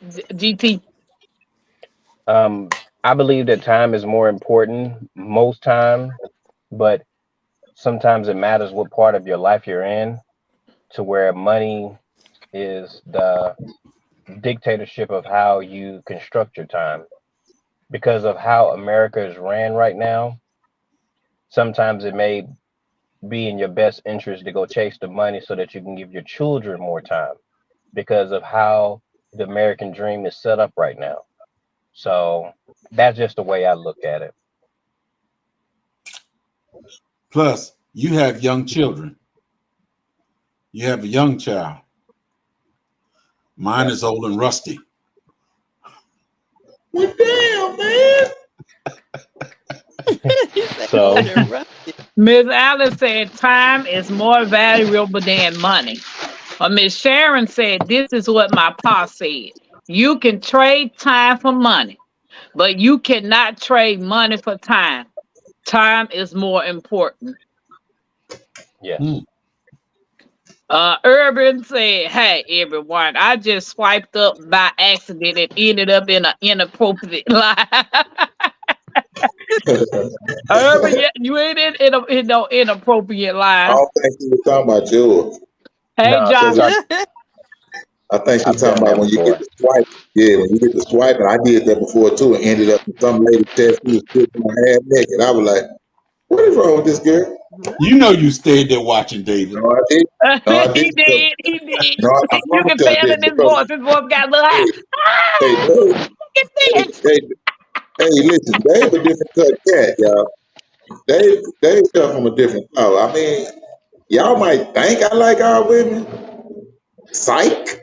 GT. I believe that time is more important most time, but sometimes it matters what part of your life you're in, to where money is the dictatorship of how you construct your time. Because of how America is ran right now, sometimes it may be in your best interest to go chase the money so that you can give your children more time because of how the American dream is set up right now. So that's just the way I look at it. Plus, you have young children. You have a young child. Mine Yep. is old and rusty. Well, damn, man. He said old So and rusty. Miss Alice said time is more valuable than money. Miss Sharon said, this is what my pa said. You can trade time for money, but you cannot trade money for time. Time is more important. Hmm. yes. Urban said, hey, everyone, I just swiped up by accident and ended up in an inappropriate line. Urban, yeah, you ain't in no inappropriate I line. don't think she was talking about yours. Hey, No, she's Josh. talking. I think she was I've talking done about that when you get before. the swipe. Yeah, when you get the swipe, and I did that before too, and ended up in some lady test. She was sitting on half naked. I was like, "What is wrong with this girl?" You know you stayed there watching David. No, I did. No, I He didn't. Because, did. He did. no, I You promise can you I tell in didn't. his Because voice. His voice got a little high. hey, Ah, Dave, look at this. hey, hey, listen, Dave a different cut cat, y'all. Dave come from a different cloth. I mean, y'all might think I like all women. Psych.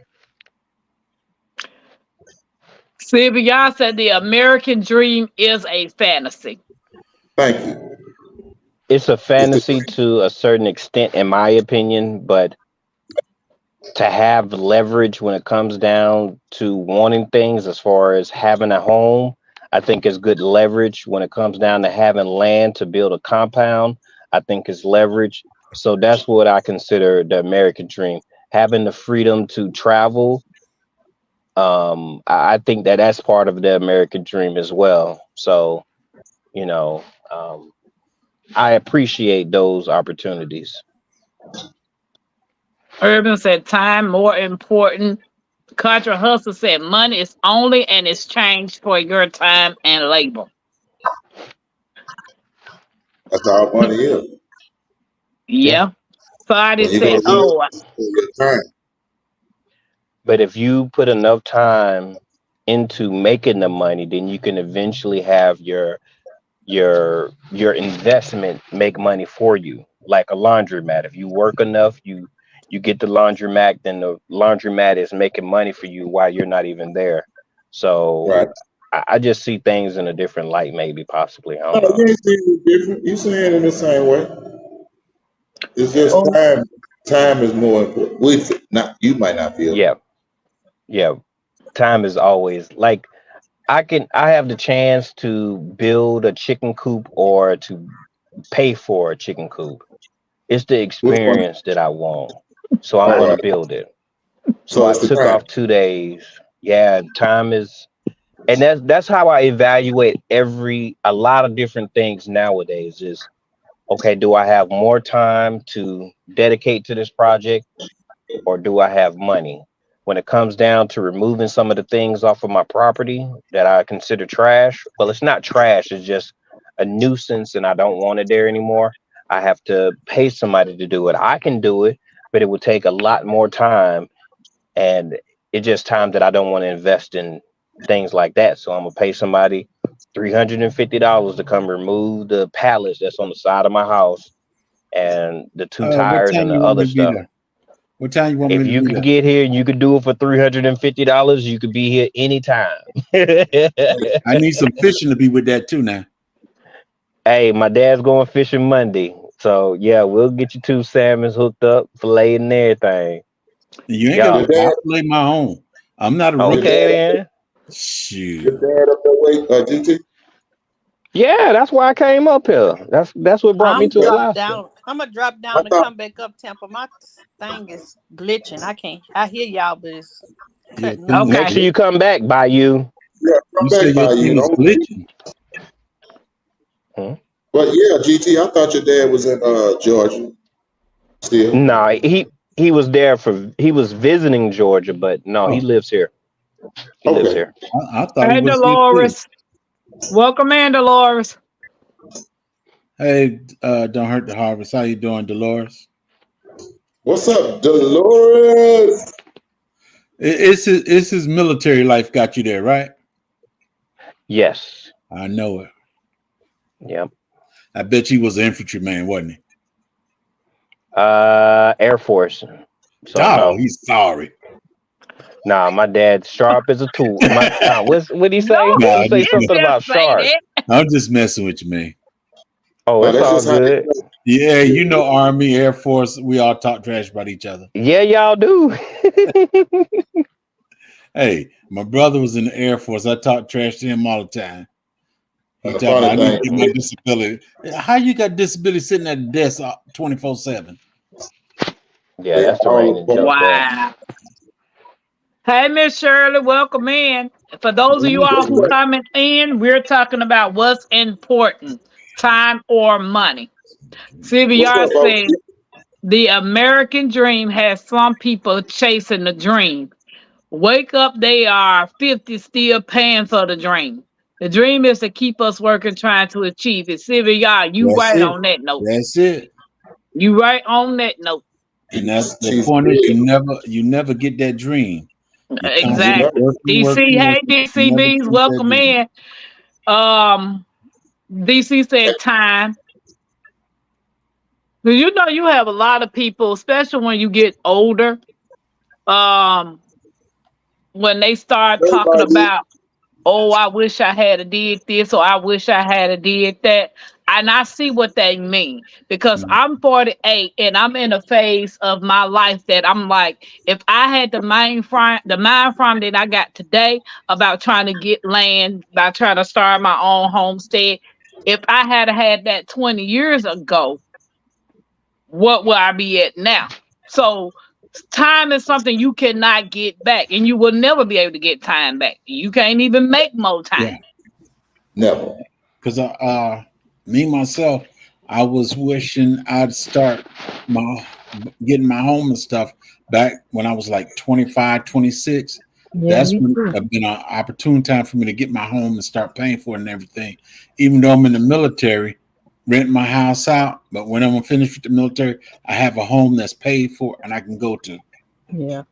Sylvia said the American dream is a fantasy. Thank you. It's a It's the fantasy to a certain extent, in my opinion, but to have leverage when it comes down to wanting things as far as having a home, I think is good leverage. When it comes down to having land to build a compound, I think is leverage. So that's what I consider the American dream. Having the freedom to travel, I think that that's part of the American dream as well. So, you know, I appreciate those opportunities. Urban said time more important. Contra Hustle said money is only an exchange for your time and labor. that's all money is. Yeah. Yeah. Friday When you go said, live, oh, it's for your time. But if you put enough time into making the money, then you can eventually have your investment make money for you, like a laundromat. If you work enough, you get the laundromat, then the laundromat is making money for you while you're not even there. So Right. I just see things in a different light, maybe, possibly. I No, don't know. you ain't saying it different. You saying it in the same way. It's just oh, time. Time is more important. We not you might not feel. Yeah, yeah. Time is always like I have the chance to build a chicken coop or to pay for a chicken coop. It's the Which one? experience that I want. So I'm All going to right. build it. So So I it's the took time. off 2 days. Yeah, time is, and that's how I evaluate a lot of different things nowadays is, okay, do I have more time to dedicate to this project or do I have money? When it comes down to removing some of the things off of my property that I consider trash, well, it's not trash, it's just a nuisance and I don't want it there anymore. I have to pay somebody to do it. I can do it, but it would take a lot more time and it's just time that I don't want to invest in things like that. So I'm gonna pay somebody $350 to come remove the pallets that's on the side of my house and the two What tires time and the you want other me to be stuff. there? What time you want If me to you be can there? get here and you can do it for $350, you could be here anytime. I need some fishing to be with that too now. Hey, my dad's going fishing Monday. So yeah, we'll get you two salmons hooked up, filleted and everything. You ain't got Yeah. Your to I dad, play my own. I'm not a your rookie. Okay dad, then. your Shoot. dad up that way, GT. Yeah, that's why I came up here. That's what brought me I'm to Okay. dropped Alaska. down. I'm gonna drop I down to thought come back up, Tampa. My thing is glitching. I can't. I hear y'all, but it's. Yeah, Okay. Make sure you come back, Bayou. Yeah, come you back said by your you. thing is Don't- glitching. But yeah, GT, I thought your dad was in Georgia still. No, he was there he was visiting Georgia, but no, he Oh. lives here. He lives Okay. here. I thought Hey, he was here too. Dolores. Welcome in, Dolores. Hey, don't hurt the harvest. How you doing, Dolores? What's up, Dolores? It's his military life got you there, right? Yes. I know it. Yep. I bet he was an infantryman, wasn't he? Air Force. So Oh, no. he's sorry. Nah, my dad's sharp as a tool. What'd he say? No, Nah, He say something about sharp. I'm just messing with you, man. Oh, No, it's that's all just how good. Yeah, you know, Army, Air Force, we all talk trash about each other. Yeah, y'all do. Hey, my brother was in the Air Force. I talk trash to him all the time. He And the talked about, I funny need to thing get my disability. How you got disability sitting at the desk 24/7? Yeah, that's the rain and joke. Wow. Hey, Miss Shirley, welcome in. For those of you all who coming in, we're talking about what's important, time or money. CBR What's up, said the American dream has some people chasing the dream. Wake up, they are 50 still paying for the dream. The dream is to keep us working, trying to achieve it. CBR, you That's right it. on that note. That's it. You right on that note. And that's the She's point is real. you never get that dream. You Exactly. constantly DC, working, hey you never DCBs, get welcome that dream. in. DC said time. But you know you have a lot of people, especially when you get older, when they start talking Everybody, about, oh, I wish I had a did this or I wish I had a did that. And I see what they mean because Mhm. I'm 48 and I'm in a phase of my life that I'm like, if I had the mind frame that I got today about trying to get land, by trying to start my own homestead, if I had had that 20 years ago, what will I be at now? So time is something you cannot get back, and you will never be able to get time back. You can't even make more time. Yeah. never. Because me myself, I was wishing I'd start getting my home and stuff back when I was like 25, 26. That's when it been an opportune time for me to get my home and start paying for it and everything. Even though I'm in the military, rent my house out, but when I'm finished with the military, I have a home that's paid for and I can go to. Yeah.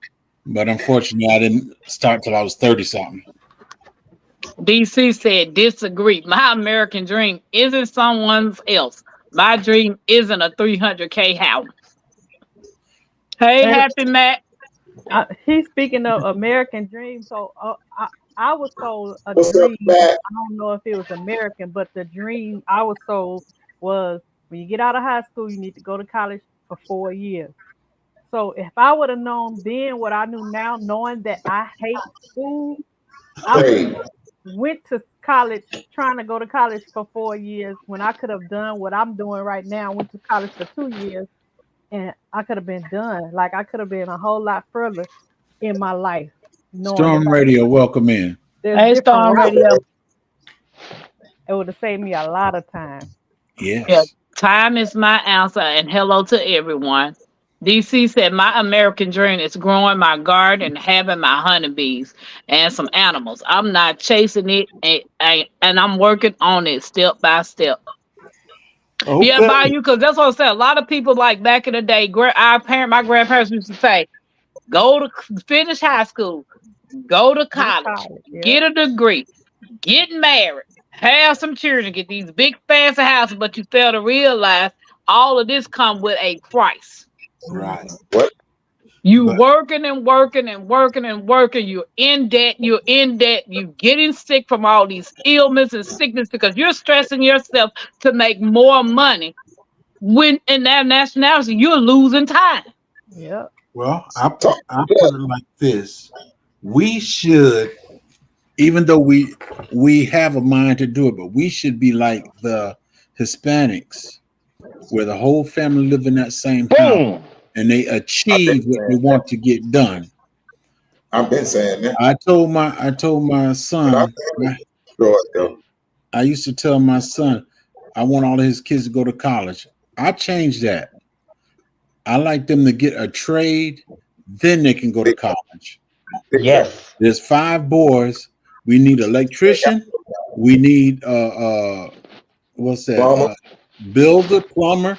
But unfortunately, I didn't start till I was 30 something. DC said, disagree. My American dream isn't someone else. My dream isn't a 300K house. Hey, And Happy Matt. he's speaking of American dream. So I was told a What's up, dream. Matt? I don't know if it was American, but the dream I was told was when you get out of high school, you need to go to college for 4 years. So if I would have known then what I knew now, knowing that I hate school, I Great. went to college trying to go to college for 4 years when I could have done what I'm doing right now. Went to college for 2 years and I could have been done. Like I could have been a whole lot further in my life. Storm Radio, welcome in. Hey, Storm Radio. It would have saved me a lot of time. Yes. Yeah, time is my answer, and hello to everyone. DC said, my American dream is growing my garden and having my honeybees and some animals. I'm not chasing it, and I'm working on it step by step. Okay. Yeah, by you, because that's what I said. A lot of people, like back in the day, my grandparents used to say, go to finish high school, go to college, Yeah. get a degree, get married, have some children, get these big fancy houses, but you fail to realize all of this come with a price. Right. What? You working and working and working and working. You're in debt. You're getting sick from all these ailments and sickness because you're stressing yourself to make more money. When in that nationality, you're losing time. Yeah. Well, I put it like this. We should, even though we have a mind to do it, but we should be like the Hispanics, where the whole family live in that same house Boom. and they achieve what they want to get done. I've been saying that. I told my son. Destroy it, though. I used to tell my son, I want all of his kids to go to college. I changed that. I like them to get a trade, then they can go to college. Yes. There's 5 boys. We need electrician. We need what's that? Plumber. Builder, plumber.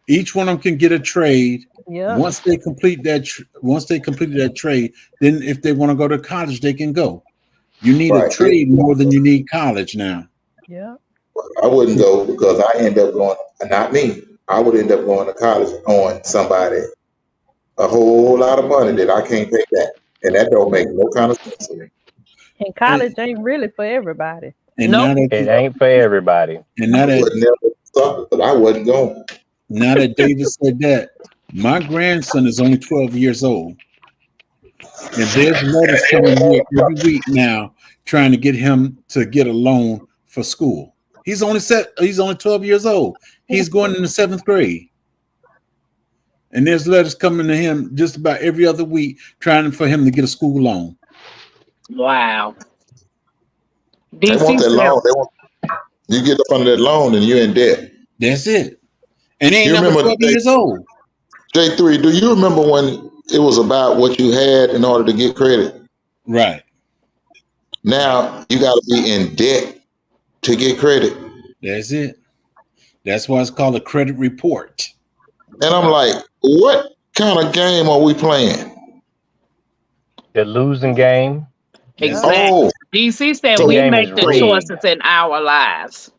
Each one of them can get a trade. Yeah. Once they complete that, once they completed that trade, then if they want to go to college, they can go. You need a Right. trade more than you need college now. Yeah. I wouldn't go because I end up going, not me. I would end up going to college on somebody a whole lot of money that I can't pay back. And that don't make no kind of sense to me. And college ain't really for everybody. And Nope. now that It ain't for everybody. and now I that would never stop, but I wasn't going. now that David said that, my grandson is only 12 years old. And there's letters coming here every week now trying to get him to get a loan for school. He's only 12 years old. He's going in the 7th grade. And there's letters coming to him just about every other week trying for him to get a school loan. Wow. They DC want that said- loan. They want, you get up under that loan and you're in debt. That's it. And he ain't You number remember 12 years old. J3, do you remember when it was about what you had in order to get credit? Right. Now you got to be in debt to get credit. That's it. That's why it's called a credit report. And I'm like, what kind of game are we playing? The losing game. Exactly. Oh, DC said So we game make is the rigged. choices in our lives.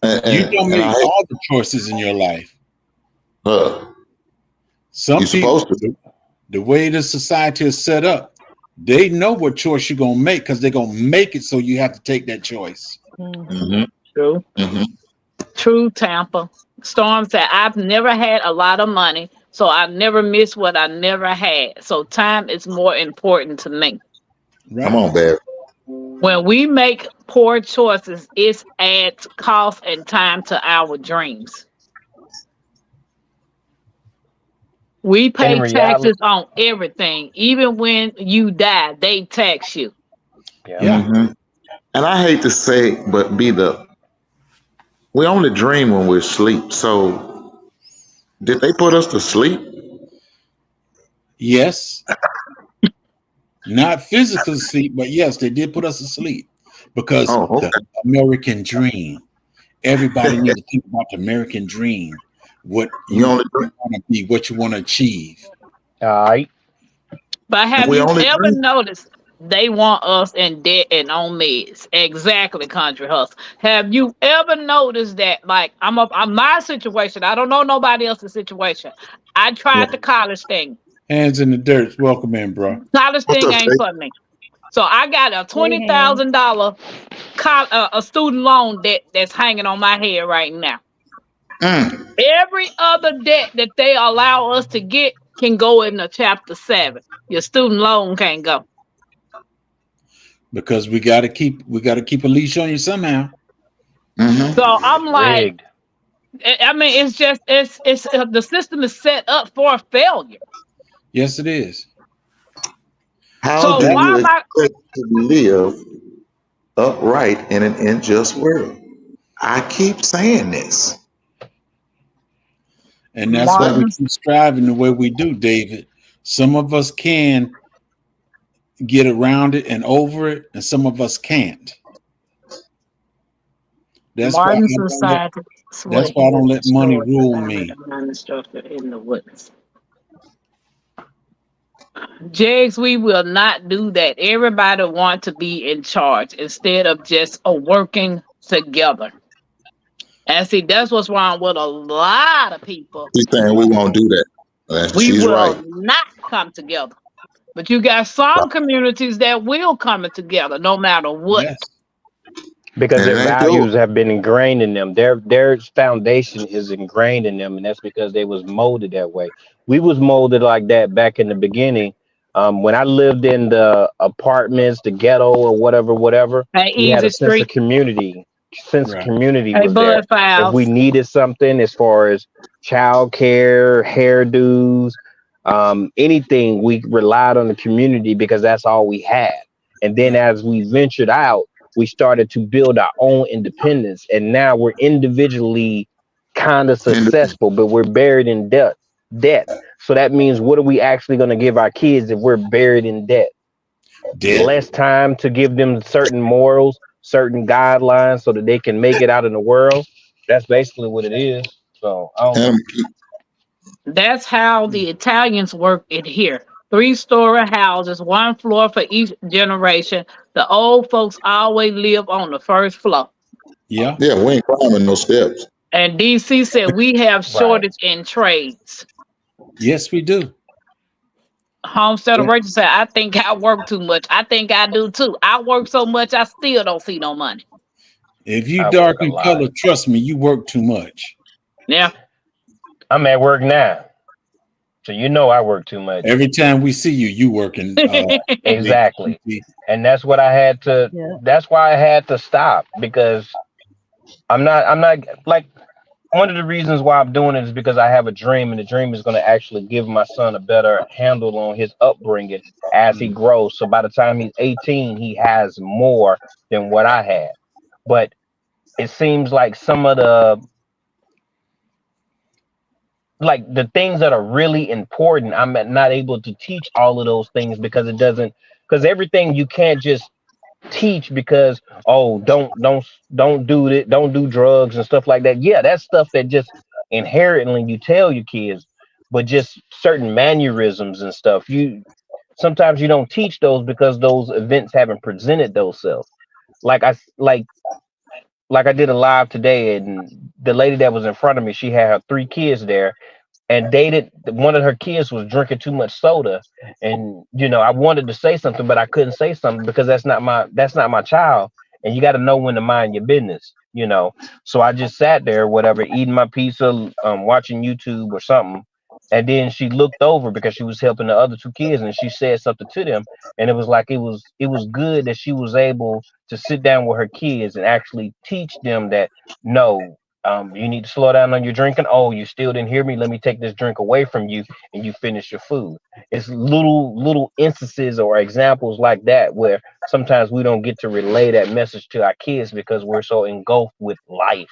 You don't make I- all the choices in your life. Some You're people, supposed to. the way the society is set up, they know what choice you're gonna make because they're gonna make it so you have to take that choice. Mhm. Mm-hmm. True. Mm-hmm. True, Tampa. Storm said, I've never had a lot of money, so I never miss what I never had. So time is more important to me. Right? Come on, babe. When we make poor choices, it adds cost and time to our dreams. We pay In reality- taxes on everything. Even when you die, they tax you. Yeah. Mm-hmm. And I hate to say, but we only dream when we're asleep. So did they put us to sleep? Yes. Not physical sleep, but yes, they did put us to sleep because Oh, okay. the American dream. Everybody needs to think about the American dream. What You you only want to be, what you want to achieve. All right. But have We you only ever dream. noticed they want us in debt and on meds? Exactly, Country Hustle. Have you ever noticed that? Like, I'm my situation. I don't know nobody else's situation. I tried the college thing. Hands in the dirt. Welcome in, bro. College What's thing up, ain't Jake? for me. So I got a $20,000 a student loan debt that's hanging on my head right now. Mm. Every other debt that they allow us to get can go in the chapter 7. Your student loan can't go. Because we gotta keep a leash on you somehow. Mm-hmm. So I'm like, Rigged. I mean, it's just it's the system is set up for failure. Yes, it is. How So do why you am I? expect to live upright in an unjust world? I keep saying this. And that's why we Martin. keep striving the way we do, David. Some of us can get around it and over it, and some of us can't. That's why I Martin don't let- society. that's why I don't let money rule me. In the woods. Jigs, we will not do that. Everybody want to be in charge instead of just working together. And see, that's what's wrong with a lot of people. She's saying we won't do that. We She's will right. not come together. But you got some communities that will come together no matter what. Yes. Because And their they do. values have been ingrained in them. Their foundation is ingrained in them, and that's because they was molded that way. We was molded like that back in the beginning. When I lived in the apartments, the ghetto, or whatever, Hey, we had Easy a sense Street. of community. Sense of Right. community Hey, was there. Bud Files. If we needed something as far as child care, hairdos, anything, we relied on the community because that's all we had. And then as we ventured out, we started to build our own independence. And now we're individually kind of successful, but we're buried in debt. So that means, what are we actually going to give our kids if we're buried in debt? Less time to give them certain morals, certain guidelines so that they can make it out in the world. That's basically what it is. So I don't know. That's how the Italians work it here. 3-story houses, 1 floor for each generation. The old folks always live on the first floor. Yeah. Yeah, we ain't climbing no steps. And DC said we have shortage in trades. Yes, we do. Homestead of Rachel said, I think I work too much. I think I do too. I work so much, I still don't see no money. If you dark in color, trust me, you work too much. Yeah. I'm at work now. So you know I work too much. Every time we see you, you working. Exactly. And that's what I had to, that's why I had to stop, because I'm not like, one of the reasons why I'm doing it is because I have a dream, and the dream is going to actually give my son a better handle on his upbringing as he grows. So by the time he's 18, he has more than what I had. But it seems like some of the things that are really important, I'm not able to teach all of those things because everything you can't just teach because, oh, don't do it, don't do drugs and stuff like that. Yeah, that's stuff that just inherently you tell your kids, but just certain mannerisms and stuff, sometimes you don't teach those because those events haven't presented themselves. Like I did a live today, and the lady that was in front of me, she had her 3 kids there, and one of her kids was drinking too much soda. And I wanted to say something, but I couldn't say something because that's not my child. And you got to know when to mind your business, So I just sat there, whatever, eating my pizza, watching YouTube or something. And then she looked over because she was helping the other 2 kids, and she said something to them. And it was like, it was good that she was able to sit down with her kids and actually teach them that, no, you need to slow down on your drinking. Oh, you still didn't hear me? Let me take this drink away from you, and you finish your food. It's little instances or examples like that where sometimes we don't get to relay that message to our kids because we're so engulfed with life.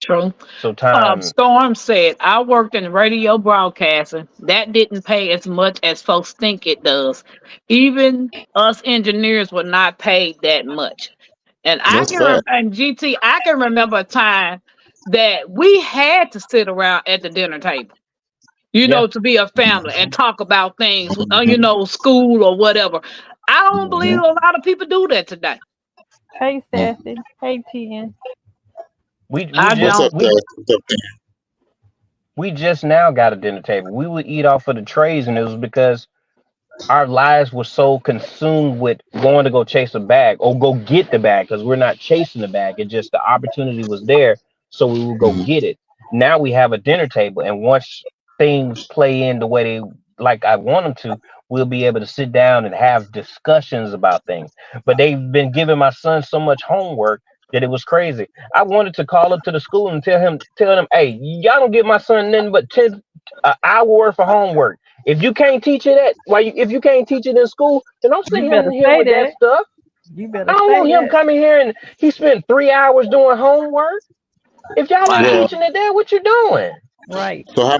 True. So Storm said, I worked in radio broadcasting. That didn't pay as much as folks think it does. Even us engineers were not paid that much. And and GT, I can remember a time that we had to sit around at the dinner table, to be a family and talk about things, school or whatever. I don't believe a lot of people do that today. Hey, Sassy. Hey, Tian. We just now got a dinner table. We would eat off of the trays, and it was because our lives were so consumed with going to go chase a bag or go get the bag, because we're not chasing the bag. It just, the opportunity was there, so we would go get it. Now we have a dinner table, and once things play in the way they like I want them to, we'll be able to sit down and have discussions about things. But they've been giving my son so much homework that it was crazy. I wanted to call up to the school and tell them, hey, y'all don't give my son nothing but 10 hour worth of homework. If you can't teach it if you can't teach it in school, then don't send him here with that stuff. You better I don't want him coming here and he spent 3 hours doing homework. If y'all ain't teaching it there, what you doing? Right. So how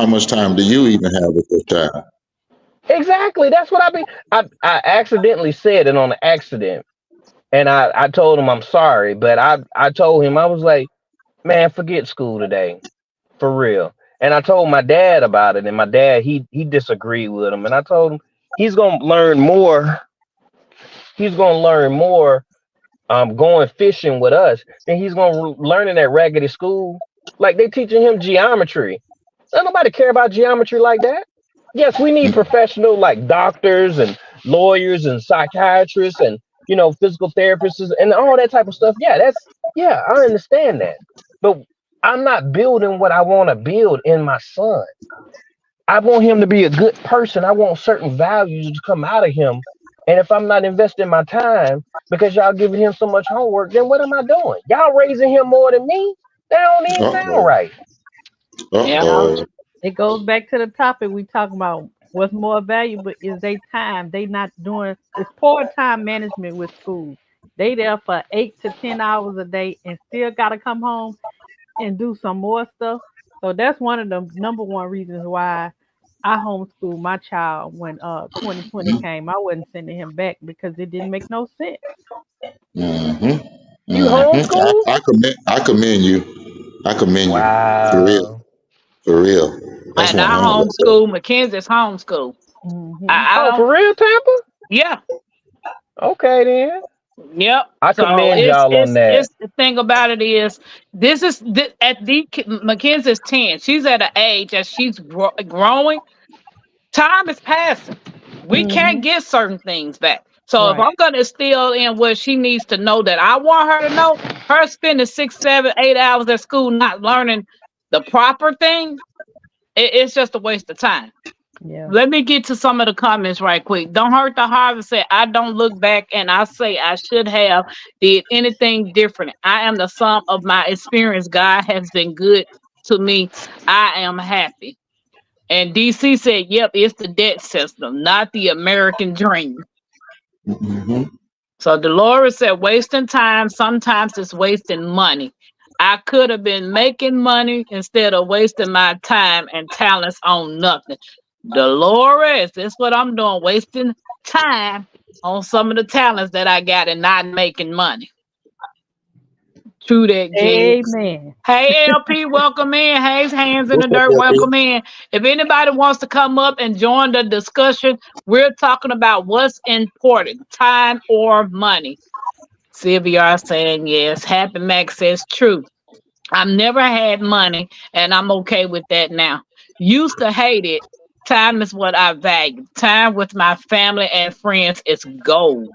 much time do you even have with your child? Exactly. That's what I accidentally said it on an accident. And I told him I'm sorry, but I told him, I was like, man, forget school today, for real. And I told my dad about it, and my dad, he disagreed with him. And I told him he's gonna learn more. He's gonna learn more going fishing with us than he's gonna learn in that raggedy school. Like, they teaching him geometry. Don't nobody care about geometry like that. Yes, we need professional like doctors and lawyers and psychiatrists and physical therapists and all that type of stuff. I understand that. But I'm not building what I want to build in my son. I want him to be a good person. I want certain values to come out of him. And if I'm not investing my time because y'all giving him so much homework, then what am I doing? Y'all raising him more than me? That don't even sound right. It goes back to the topic we talking about. What's more valuable is their time. They not doing it's poor time management with school. They there for 8 to 10 hours a day and still gotta come home and do some more stuff. So that's one of the number one reasons why I homeschooled my child when 2020 came. I wasn't sending him back because it didn't make no sense. Mm-hmm. You Mm-hmm. homeschool? I commend you. I commend you. For real. Wow. For real. That's And one I hell of a homeschool. Mackenzie's homeschool. Hmm I Oh, don't. for real, Tampa? Yeah. Okay then. Yep. I So commend y'all on that. it's the thing about it is at the Mackenzie's 10. She's at an age that she's growing. Time is passing. We can't get certain things back. So if Right. I'm gonna instill in what she needs to know that I want her to know, her spending 6, 7, 8 hours at school not learning the proper thing, it's just a waste of time. Yeah. Let me get to some of the comments right quick. Don't hurt the harvest said, I don't look back and I say I should have did anything different. I am the sum of my experience. God has been good to me. I am happy. And DC said, yep, it's the debt system, not the American dream. Mm-hmm. So Dolores said, wasting time, sometimes it's wasting money. I could have been making money instead of wasting my time and talents on nothing. Dolores, that's what I'm doing, wasting time on some of the talents that I got and not making money. True that, Jig. Amen. Hey, LP, welcome in. Hey, Hands in the What's up, Dirt, LP? welcome in. If anybody wants to come up and join the discussion, we're talking about what's important, time or money. Sylvia saying yes. Happy Max says true. I've never had money, and I'm okay with that now. Used to hate it. Time is what I value. Time with my family and friends is gold.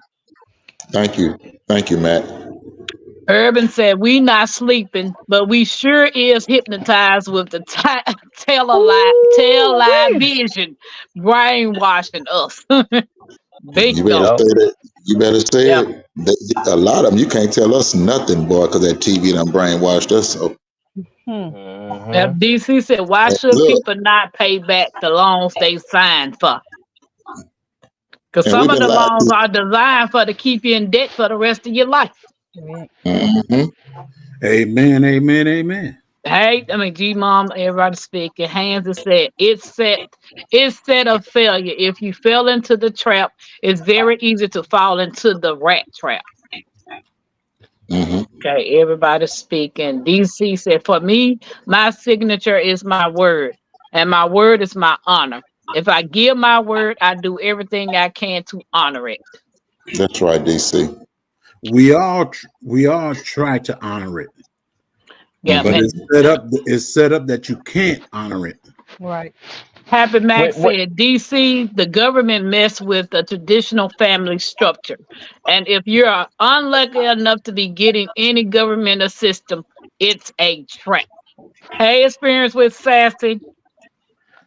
Thank you. Thank you, Matt. Urban said, we not sleeping, but we sure is hypnotized with the tell lie Ooh-wee. vision, brainwashing us. Big You better though. Yup. say that. You better say Yep. it. A lot of them, you can't tell us nothing, boy, because that TV done brainwashed us. So, Hmm. Yep. Mm-hmm. DC said, why and should look, people not pay back the loans they signed for? Because and some we've of been the lied loans to. are designed for to keep you in debt for the rest of your life. Yeah. Mm-hmm. Amen. Amen. Amen. Hey, I mean, G Mom, everybody speaking. Hands is said, it's set of failure. If you fell into the trap, it's very easy to fall into the rat trap. Mm-hmm. Okay, everybody speaking. DC said, for me, my signature is my word, and my word is my honor. If I give my word, I do everything I can to honor it. That's right, DC. We all try to honor it, Yeah, but Mm-hmm. and it's set up that you can't honor it. Right. Happy Max What? said, DC, the government mess with the traditional family structure. And if you're unlucky enough to be getting any government assistance, it's a trap. Hey, experience with Sassy.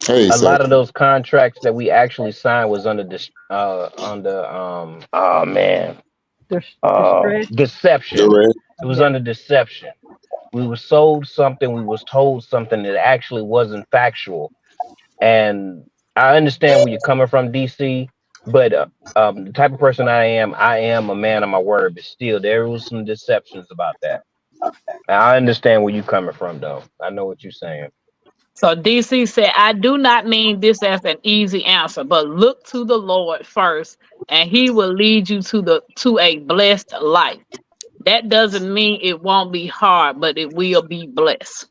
Hey, A lot sir. of those contracts that we actually signed was under this oh man, The stress. deception. Direct. It was Yeah. under deception. We were sold something, we was told something that actually wasn't factual. And I understand where you're coming from, DC, but the type of person I am a man of my word, but still there was some deceptions about that. I understand where you're coming from though. I know what you're saying. So DC said, I do not mean this as an easy answer, but look to the Lord first, and he will lead you to a blessed life. That doesn't mean it won't be hard, but it will be blessed.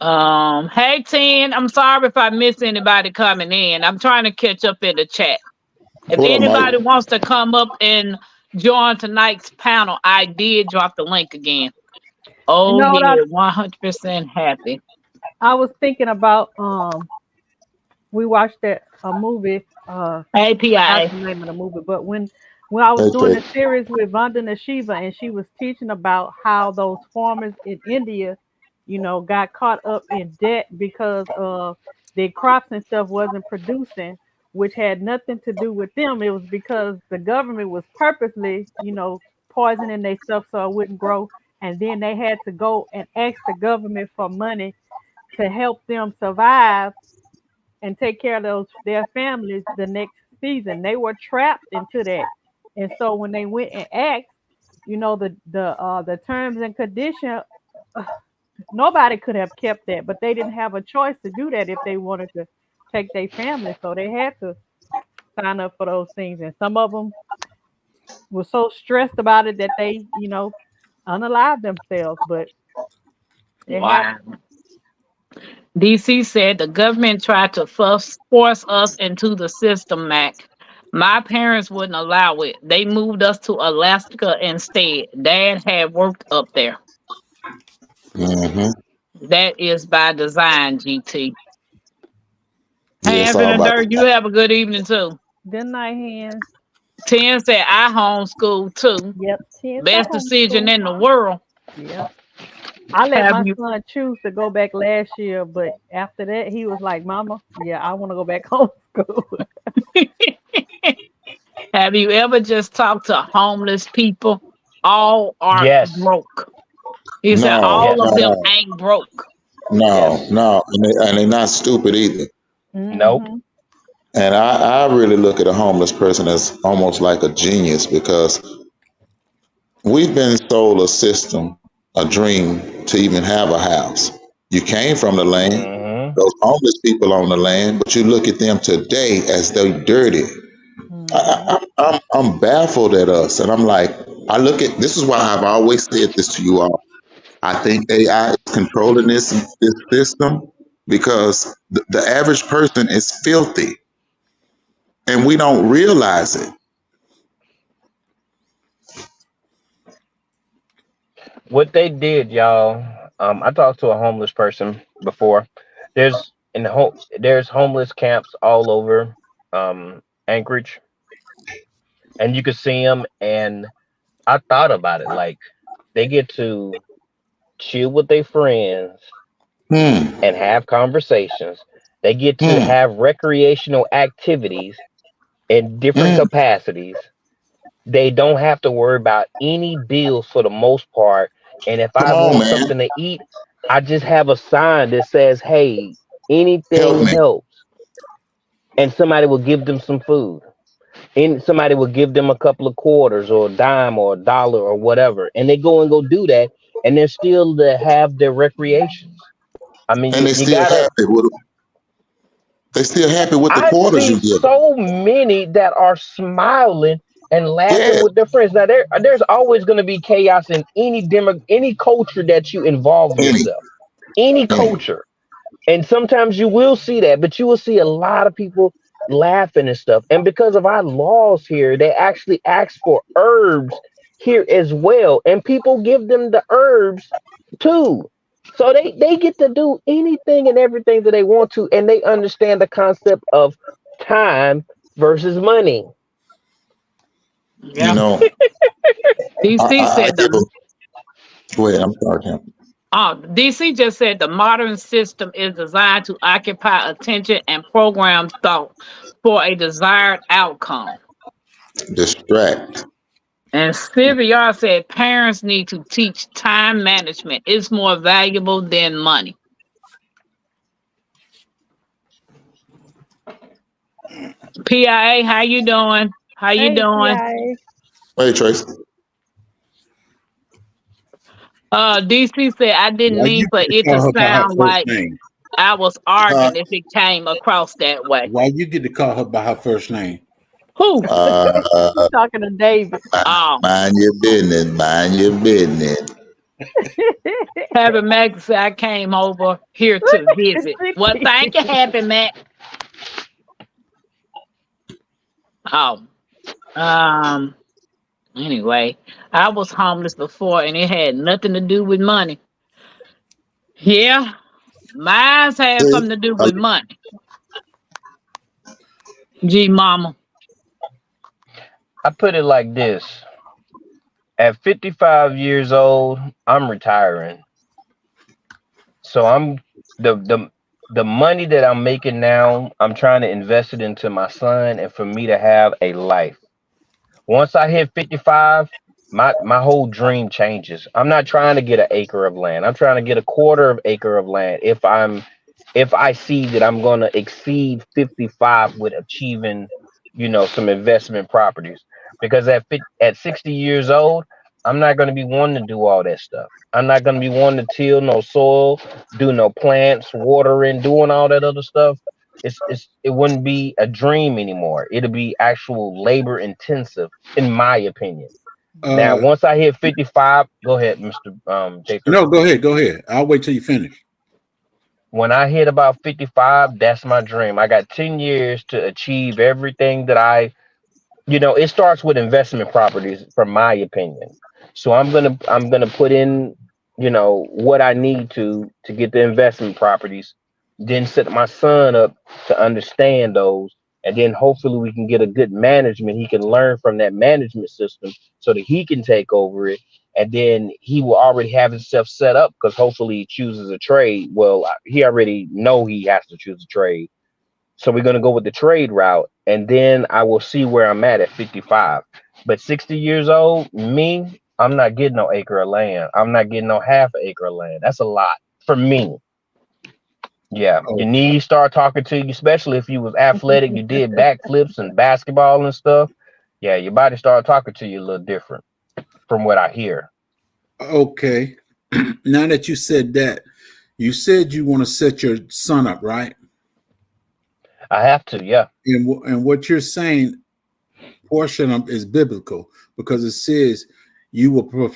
Hey Ten, I'm sorry if I miss anybody coming in. I'm trying to catch up in the chat. If What up, Mike? anybody wants to come up and join tonight's panel, I did drop the link again. You Oh know what yeah, 100% happy. I was thinking about? We watched that a movie. I forgot API. the name of the movie, but when I was Hey, doing Peg. a series with Vandana Shiva, and she was teaching about how those farmers in India, got caught up in debt because their crops and stuff wasn't producing, which had nothing to do with them. It was because the government was purposely, poisoning their stuff so it wouldn't grow, and then they had to go and ask the government for money to help them survive and take care of their families the next season. They were trapped into that. And so when they went and asked, the terms and conditions, nobody could have kept that, but they didn't have a choice to do that if they wanted to take their family. So they had to sign up for those things. And some of them were so stressed about it that they, unalived themselves. But it happened. Wow. DC said the government tried to force us into the system, Mac. My parents wouldn't allow it. They moved us to Alaska instead. Dad had worked up there. Hmm. That is by design, GT. Yeah, it's Hands in all the about dirt. You have a good evening too. Good night, hands. 10 said I homeschool too. Yep. 10 Best decision homeschool. in the world. Yep. I let Have my you son choose to go back last year, but after that, he was like, "Mama, yeah, I want to go back homeschool." have you ever just talked to homeless people? All are Yes. broke. He said no, all Yes. of them no, ain't broke. no, Yes. no, and they're not stupid either. Nope. Hmm. And I really look at a homeless person as almost like a genius because we've been sold a system, a dream to even have a house. You came from the land, Hmm. those homeless people on the land, but you look at them today as they're dirty. Hmm. I'm baffled at us, and I'm like, I look at this is why I've always said this to you all. I think AI is controlling this system because the average person is filthy, and we don't realize it. What they did, y'all. I talked to a homeless person before. There's homeless camps all over Anchorage, and you can see them. And I thought about it, like they get to chill with their friends Hmm. and have conversations. They get to Hmm. have recreational activities in different Hmm. capacities. They don't have to worry about any bills for the most part. And if Come I on, want man, something to eat, I just have a sign that says, "Hey, help anything me. helps." And somebody will give them some food. And somebody will give them a couple of quarters or a dime or a dollar or whatever. And they go do that. And they're still to have their recreations. I mean, And you gotta. they still happy with the I quarters see you give them. so many that are smiling and laughing Yeah, with their friends. Now there's always going to be chaos in any culture that you involve any, yourself. Any any. culture. And sometimes you will see that, but you will see a lot of people laughing and stuff. And because of our laws here, they actually ask for herbs here as well. And people give them the herbs too. So they get to do anything and everything that they want to, and they understand the concept of time versus money. You Yeah. know, DC I said give them. the Go ahead. I'm sorry, Tim. DC just said the modern system is designed to occupy attention and program thought for a desired outcome. Distract. And CVR said parents need to teach time management. It's more valuable than money. PIA, how you doing? How you Hey, doing? PIA. Hey, Trace. DC said I didn't Why mean you for get to it to call her by her sound first like name? I was Huh? arguing if it came across that way. Why you get to call her by her first name? Who? He's talking to David. Oh, Mind your business. Mind your business. Happy Mac said I came over here to visit. Well, thank you, Happy Mac. Oh, um. Anyway, I was homeless before, and it had nothing to do with money. Yeah, mine's had See, something to do uh, with money. Gee, mama. I put it like this. At 55 years old, I'm retiring. So I'm the money that I'm making now, I'm trying to invest it into my son and for me to have a life. Once I hit 55, my whole dream changes. I'm not trying to get an acre of land. I'm trying to get a quarter of acre of land if I see that I'm going to exceed 55 with achieving, some investment properties. Because at 60 years old, I'm not going to be wanting to do all that stuff. I'm not going to be wanting to till no soil, do no plants, watering, doing all that other stuff. It wouldn't be a dream anymore. It'll be actual labor intensive, in my opinion. Now, Uh, once I hit 55, go ahead, Mr. J3. no, go ahead. I'll wait till you finish. When I hit about 55, that's my dream. I got 10 years to achieve everything that it starts with investment properties, from my opinion. So I'm gonna put in, what I need to get the investment properties, then set my son up to understand those, and then hopefully we can get a good management. He can learn from that management system so that he can take over it, and then he will already have himself set up because hopefully he chooses a trade. Well, he already know he has to choose a trade, so we're gonna go with the trade route, and then I will see where I'm at 55. But 60 years old, me, I'm not getting no acre of land. I'm not getting no half an acre of land. That's a lot for me. Yeah, Oh, your knees start talking to you, especially if you was athletic, you did backflips and basketball and stuff. Yeah, your body started talking to you a little different from what I hear. okay. Now that you said that, you said you want to set your son up, right? I have to, yeah. And what you're saying, portion of is biblical because it says you will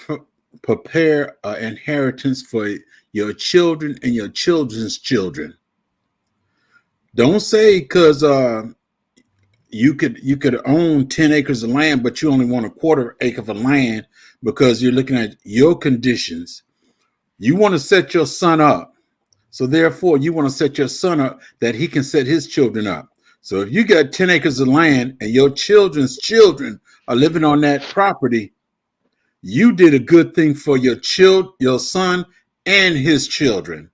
prepare an inheritance for your children and your children's children. Don't say because you could own 10 acres of land, but you only want a quarter acre of land because you're looking at your conditions. You want to set your son up. So therefore, you want to set your son up that he can set his children up. So if you got 10 acres of land and your children's children are living on that property, you did a good thing for your son and his children.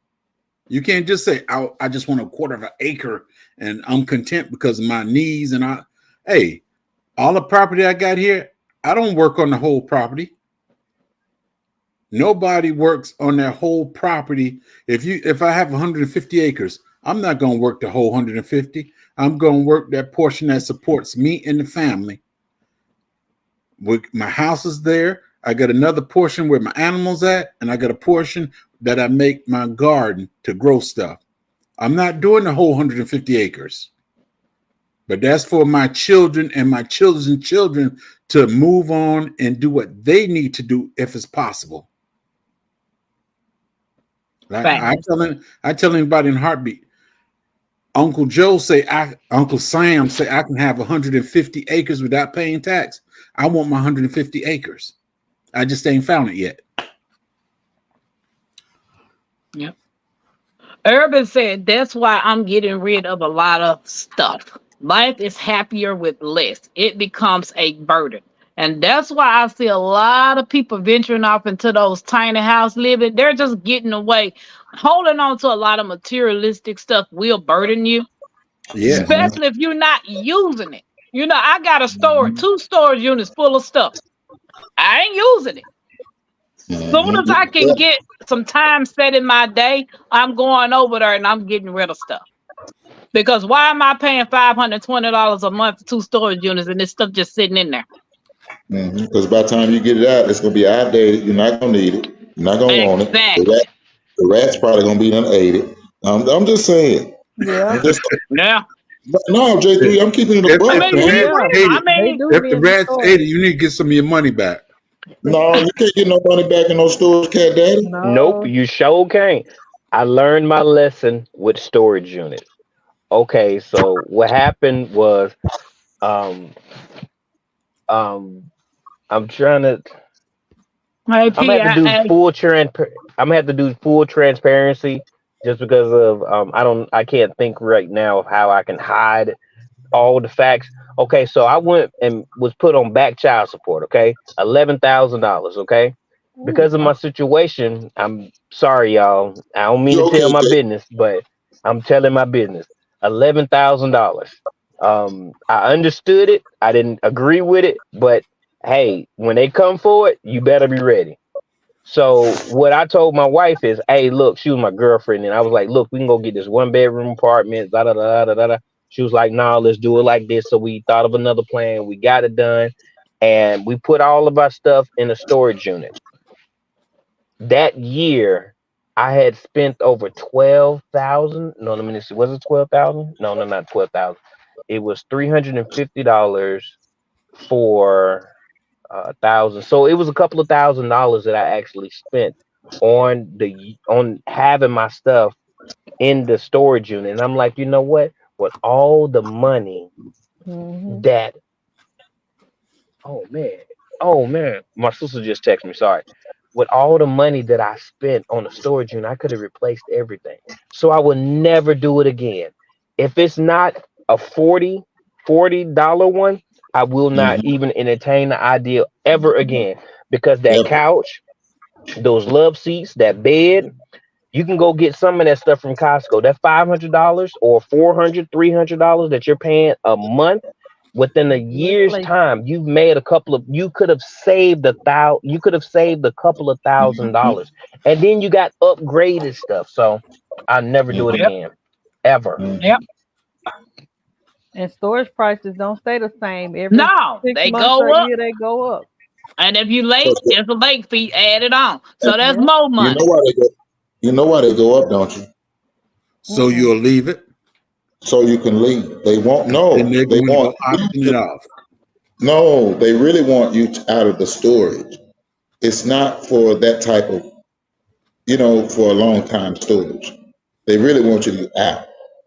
You can't just say, I just want a quarter of an acre and I'm content because of my needs. And all the property I got here, I don't work on the whole property. Nobody works on their whole property. If I have 150 acres, I'm not going to work the whole 150. I'm going to work that portion that supports me and the family. My house is there. I got another portion where my animals at, and I got a portion that I make my garden to grow stuff. I'm not doing the whole 150 acres. But that's for my children and my children's children to move on and do what they need to do if it's possible. I tell anybody in heartbeat. Uncle Sam say I can have 150 acres without paying tax. I want my 150 acres. I just ain't found it yet. Yep. Urban said that's why I'm getting rid of a lot of stuff. Life is happier with less. It becomes a burden. And that's why I see a lot of people venturing off into those tiny house living. They're just getting away. Holding on to a lot of materialistic stuff will burden you. Yeah. Especially if you're not using it. I got two storage units full of stuff. I ain't using it. As soon as I can get some time set in my day, I'm going over there and I'm getting rid of stuff. Because why am I paying $520 a month for 2 storage units and this stuff just sitting in there? Because by the time you get it out, it's going to be outdated. You're not going to need it. You're not going to want it. The rat's probably going to be unaided. I'm just saying. Yeah. Yeah. No, J3, I'm keeping it a buck. If the rat's 80, you need to get some of your money back. No, you can't get no money back in those stores, Cat Daddy. No. Nope, you sure can't. I learned my lesson with storage units. Okay, so what happened was, I'm trying to. I'm gonna have to do full transparency, just because of I can't think right now of how I can hide all the facts. Okay, so I went and was put on back child support. Okay, $11,000. Okay, because of my situation. I'm sorry, y'all. I don't mean to tell my business, but I'm telling my business. $11,000. I understood it. I didn't agree with it, but hey, when they come for it, you better be ready. So what I told my wife is, hey, look, she was my girlfriend, and I was like, look, we can go get this 1 bedroom apartment, da da da da da da. She was like, nah, let's do it like this. So we thought of another plan. We got it done, and we put all of our stuff in a storage unit. That year, I had spent over 12,000. No, let me see. Was it 12,000? No, not 12,000. It was $350 for 1,000. So it was a couple of $1,000s that I actually spent on having my stuff in the storage unit. And I'm like, you know what? With all the money Mhm. that oh man, my sister just texted me. Sorry. With all the money that I spent on the storage unit, I could have replaced everything. So I will never do it again. If it's not a $40 one, I will not Mhm. even entertain the idea ever again because that Ever. couch, those love seats, that bed, you can go get some of that stuff from Costco. That $500 or $400, $300 that you're paying a month, within a year's Replace it. time, you've made a couple of. You could have saved You could have saved a couple of $1,000s, and then you got upgraded stuff. So I'll never do it Mhm. Yep. again, ever. Yep. Mhm. And storage prices don't stay the same. Every No, 6 months or they a go up. year, they go up. And if you So, late, there's a late fee added on. and So that's Yep. more you know money. why they go. You know why they go up, don't you? So Mm-mm. you'll leave it, So you can leave. They won't. then No, they're they going to want go auction it off. no. They really want you out of the storage. It's not for that type of, for a long time storage. They really want you to out.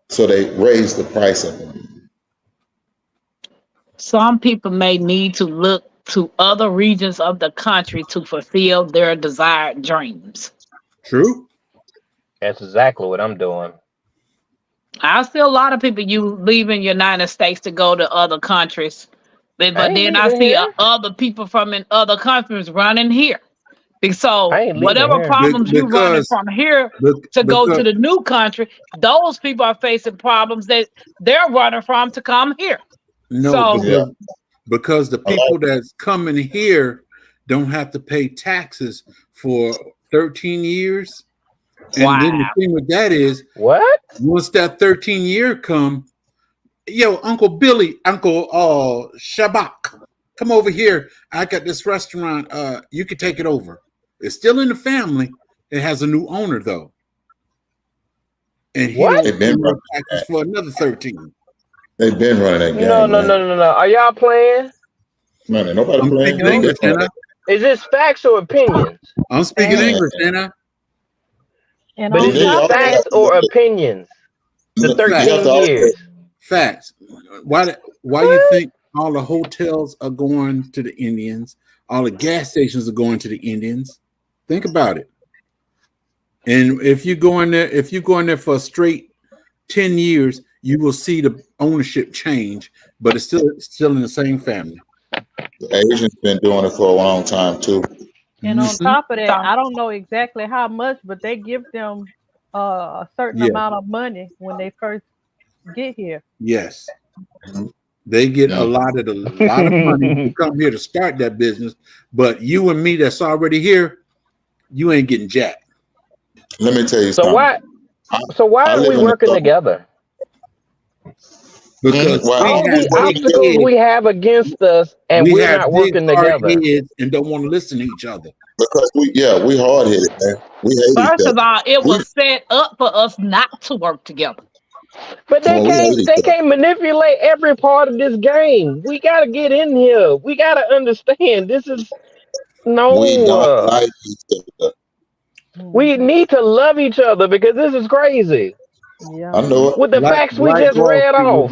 So they raise the price of them. Some people may need to look to other regions of the country to fulfill their desired dreams. True. That's exactly what I'm doing. I see a lot of people you leaving United States to go to other countries, I but ain't then I leaving see here. other people from in other countries running here. I So ain't leaving whatever here. problems you running Because from here to go to because the new country, those people are facing problems that they're running from to come here. no, So Yeah, because the I like. people that's coming here don't have to pay taxes for 13 years. And then the wow. thing with that is, What? once that 13-year come, yo, Uncle Billy, Uncle Shabak, come over here. I got this restaurant. You can take it over. It's still in the family. It has a new owner though, and he What? don't They've pay been no running taxes that. for another 13. They've been running that No, game, no, no, man. no, no. Are y'all playing? Man, ain't nobody I'm playing. speaking They've Nope. been English, running and that. Is this facts or opinions? I'm speaking Facts. Man, English, and And But on is this y'all top of gonna that, facts have to or look opinions? The you have 13 to also. years. facts. Why you What? think all the hotels are going to the Indians? All the gas stations are going to the Indians. Think about it. And if you go in there for a straight 10 years, you will see the ownership change, but it's still in the same family. The Asians been doing it for a long time too. and on Mhm. top of that, So I don't know exactly how much, but they give them a certain Yeah. amount of money when they first get here. Yes. Mhm. They get Yeah. a lot of money to come here to start that business, but you and me that's already here, you ain't getting jack. Let me tell you so something. why I, so why I aren't we live in a working suburb. together? Because Well, we All have the because big obstacles heads, we have against us and we we're have not big working hard together. heads and don't want to listen to each other. we hard headed, man. We hate each first of other. all, it We was set up for us not to work together. But well, we hate each they other can't manipulate every part of this game. We gotta get in here. We gotta understand this is we no don't like each other. we Mhm. need to love each other because this is crazy. Yeah. I know it. With the facts we Black just Wall read Street was off.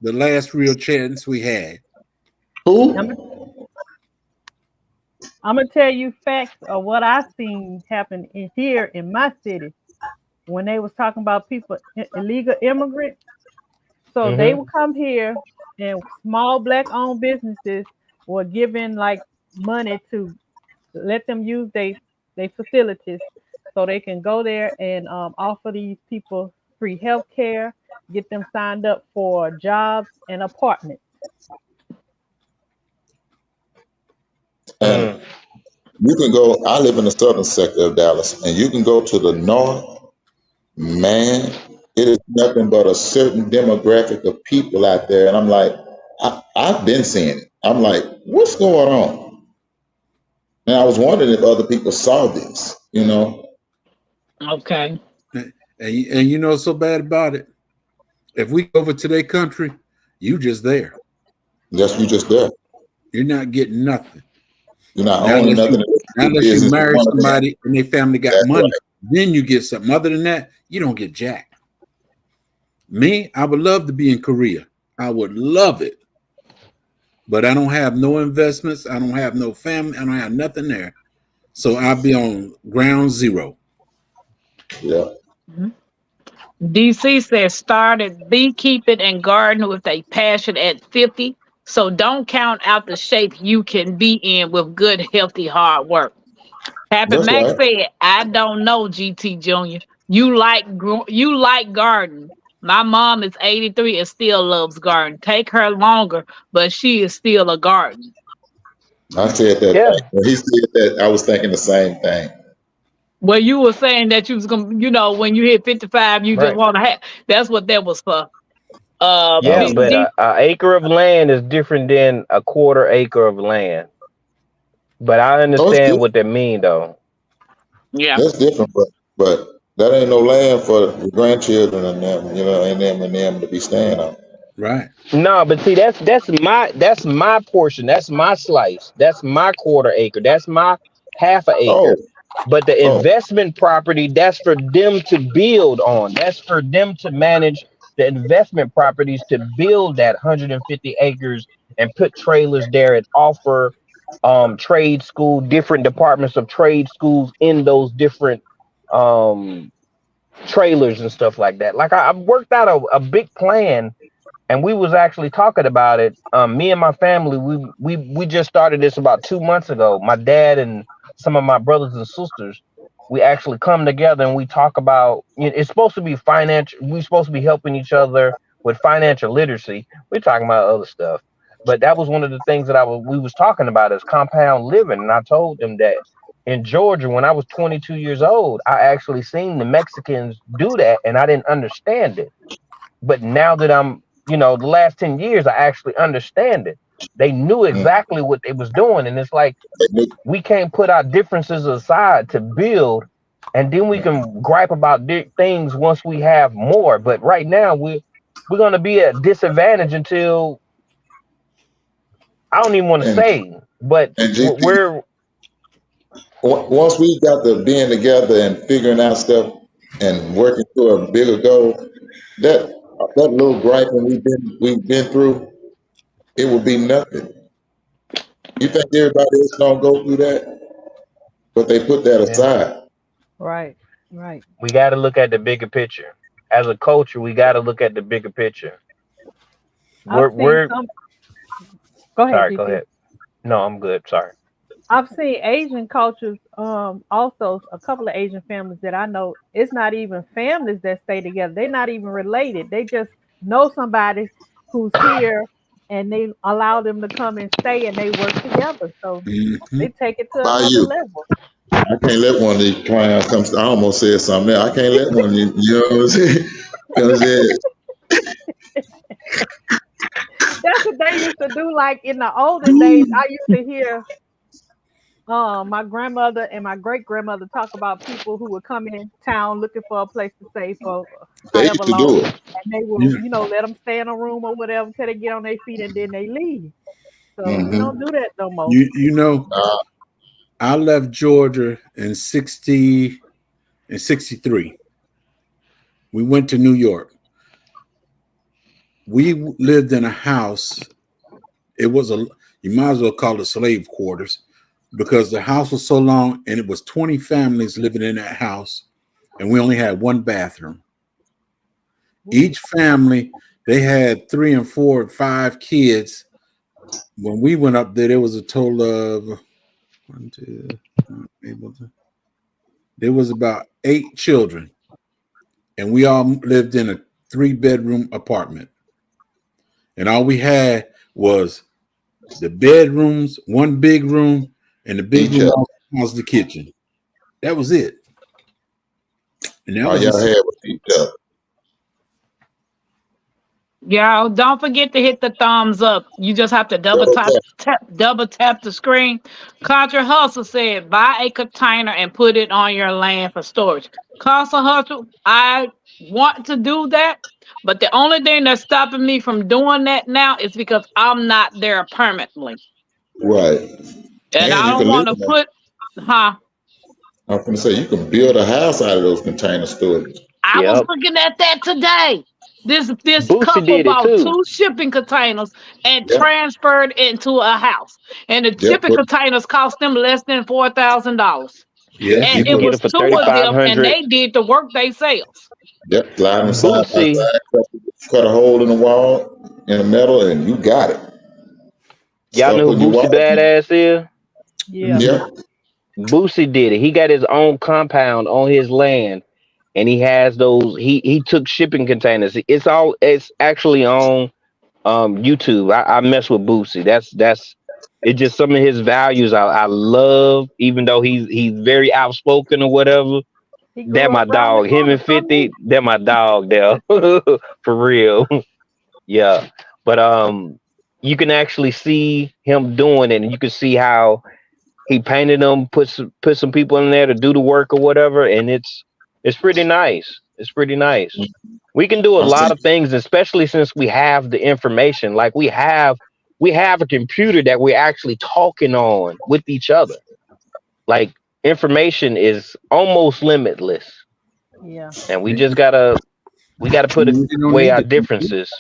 the last real chance we had. I'm Who? I'm gonna tell you facts of what I seen happen in here in my city when they was talking about people illegal immigrants. So they Hmm. would come here, and small black owned businesses were given like money to let them use they facilities so they can go there and offer these people free health care, get them signed up for jobs and apartments. You can go. I live in the southern sector of Dallas, and you can go to the north. Man, it is nothing but a certain demographic of people out there, and I'm like, I've been seeing it. I'm like, what's going on? And I was wondering if other people saw this. You know? Okay. And you know what's so bad about it? If we go over to their country, you just there. Yes, you just there. You're not getting nothing. You're not Now, owning nothing. unless you marry somebody and their family got That's money, right. then you get something. Other than that, you don't get jack. Me, I would love to be in Korea. I would love it. But I don't have no investments. I don't have no family. I don't have nothing there. So I'll be on ground zero. Yeah. DC says started beekeeping and gardening with a passion at 50. So don't count out the shape you can be in with good, healthy, hard work. Happy That's Max right. said, I don't know, GT Jr. You like garden. My mom is 83 and still loves garden. Take her longer, but she is still a garden. I said that. Yeah. When he said that, I was thinking the same thing. Well, you were saying that you was gonna, when you hit 55, you just Right. want to have. That's what that was for. Yeah, but D- a acre of land is different than a quarter acre of land. But I understand what they mean, though. yeah. That's different, but that ain't no land for the grandchildren and them, you know, and them to be staying on. Right. No, but see, that's my portion. That's my slice. That's my quarter acre. That's my half an Oh, acre. But the oh, investment property, that's for them to build on. That's for them to manage the investment properties to build that 150 acres and put trailers there and offer trade school, different departments of trade schools in those different um trailers and stuff like that. Like I've worked out a big plan, and we was actually talking about it. Me and my family, we just started this about 2 months ago. My dad and some of my brothers and sisters, we actually come together and we talk about. It's supposed to be financial. We're supposed to be helping each other with financial literacy. We're talking about other stuff, but that was one of the things that we was talking about is compound living. And I told them that in Georgia, when I was 22 years old, I actually seen the Mexicans do that, and I didn't understand it. But now that I'm, the last 10 years, I actually understand it. They knew exactly what they was doing. And it's like, we can't put our differences aside to build, and then we can gripe about things once we have more. But right now, we're going to be at disadvantage until, I don't even want to say, but we're. Once we got to being together and figuring out stuff and working to a bigger goal, that little griping we've been through, it will be nothing. You think everybody else don't go through that? But they put that aside. Right. We got to look at the bigger picture. As a culture, we got to look at the bigger picture. Go ahead. Sorry, GT. go ahead. No, I'm good. Sorry. I've seen Asian cultures, also a couple of Asian families that I know, it's not even families that stay together. They're not even related. They just know somebody who's here and they allow them to come and stay and they work together. So they take it to another level. I can't let one of these clowns come. I almost said something there. I can't let one of these, you know what I'm saying? That's what they used to do. Like in the olden days, I used to hear my grandmother and my great grandmother talk about people who would come in town looking for a place to stay for however long, and they would, let them stay in a room or whatever till they get on their feet and then they leave. So we don't do that no more. I left Georgia in 63. We went to New York. We lived in a house. It was you might as well call it slave quarters, because the house was so long and it was 20 families living in that house, and we only had one bathroom. Each family, they had 3 and 4 and 5 kids. When we went up there was a total of there was about 8 children, and we all lived in a 3-bedroom apartment, and all we had was the bedrooms, one big room, and the big room house, the kitchen. That was it. And that All was y'all had was each other. Y'all don't forget to hit the thumbs up. You just have to double tap the screen. Contra Hustle said, buy a container and put it on your land for storage. Contra Hustle, I want to do that, but the only thing that's stopping me from doing that now is because I'm not there permanently. Right. And I you don't can want live to in put, I'm gonna say you can build a house out of those container storage. I was Yep. looking at that today. This Boosie couple did it bought too. 2 shipping containers and Yep. transferred into a house. And the Yep, shipping but- containers cost them less than $4,000. yeah. And You it can get was it for 2 of them, and 3,500. they did the work themselves. Yep, slide them side by Boosie, side, cut a hole in the wall in the metal, and you got it. y'all Stuff know who when you Boosie walk- Badass is? Yeah. Yep. Boosie did it. He got his own compound on his land, and he has those. He took shipping containers. It's actually on YouTube. I mess with Boosie. That's it's just some of his values I love, even though he's very outspoken or whatever. He grew That my up around the dog. Him corner and from 50, me. that my dog there. For real. Yeah. But you can actually see him doing it, and you can see how he painted them, put some people in there to do the work or whatever, and it's pretty nice. It's pretty nice. We can do a lot of things, especially since we have the information. Like we have a computer that we're actually talking on with each other. Like information is almost limitless, Yeah. and we just gotta put You don't away need our the computer. differences.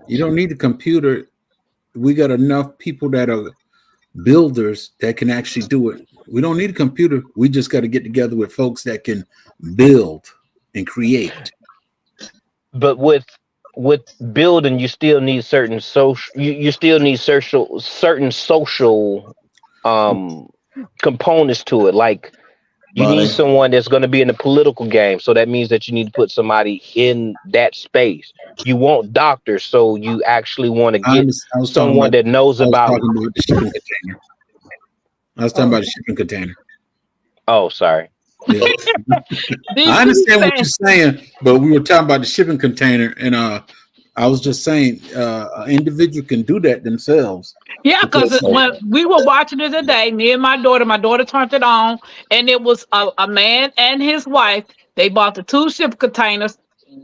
You don't need a computer. We got enough people that are builders that can actually do it. We don't need a computer. We just got to get together with folks that can build and create. But with building, you still need certain social. You still need certain social components to it. Like you Money. need someone that's going to be in the political game. So that means that you need to put somebody in that space. You want doctors, so you actually want to get someone that knows about. talking about the shipping container. I was talking about the shipping container. Oh, sorry. Yeah. I understand what you're saying, but we were talking about the shipping container, and I was just saying, an individual can do that themselves. Yeah, because when we were watching it today, me and my daughter turned it on, and it was a man and his wife. They bought the 2 ship containers.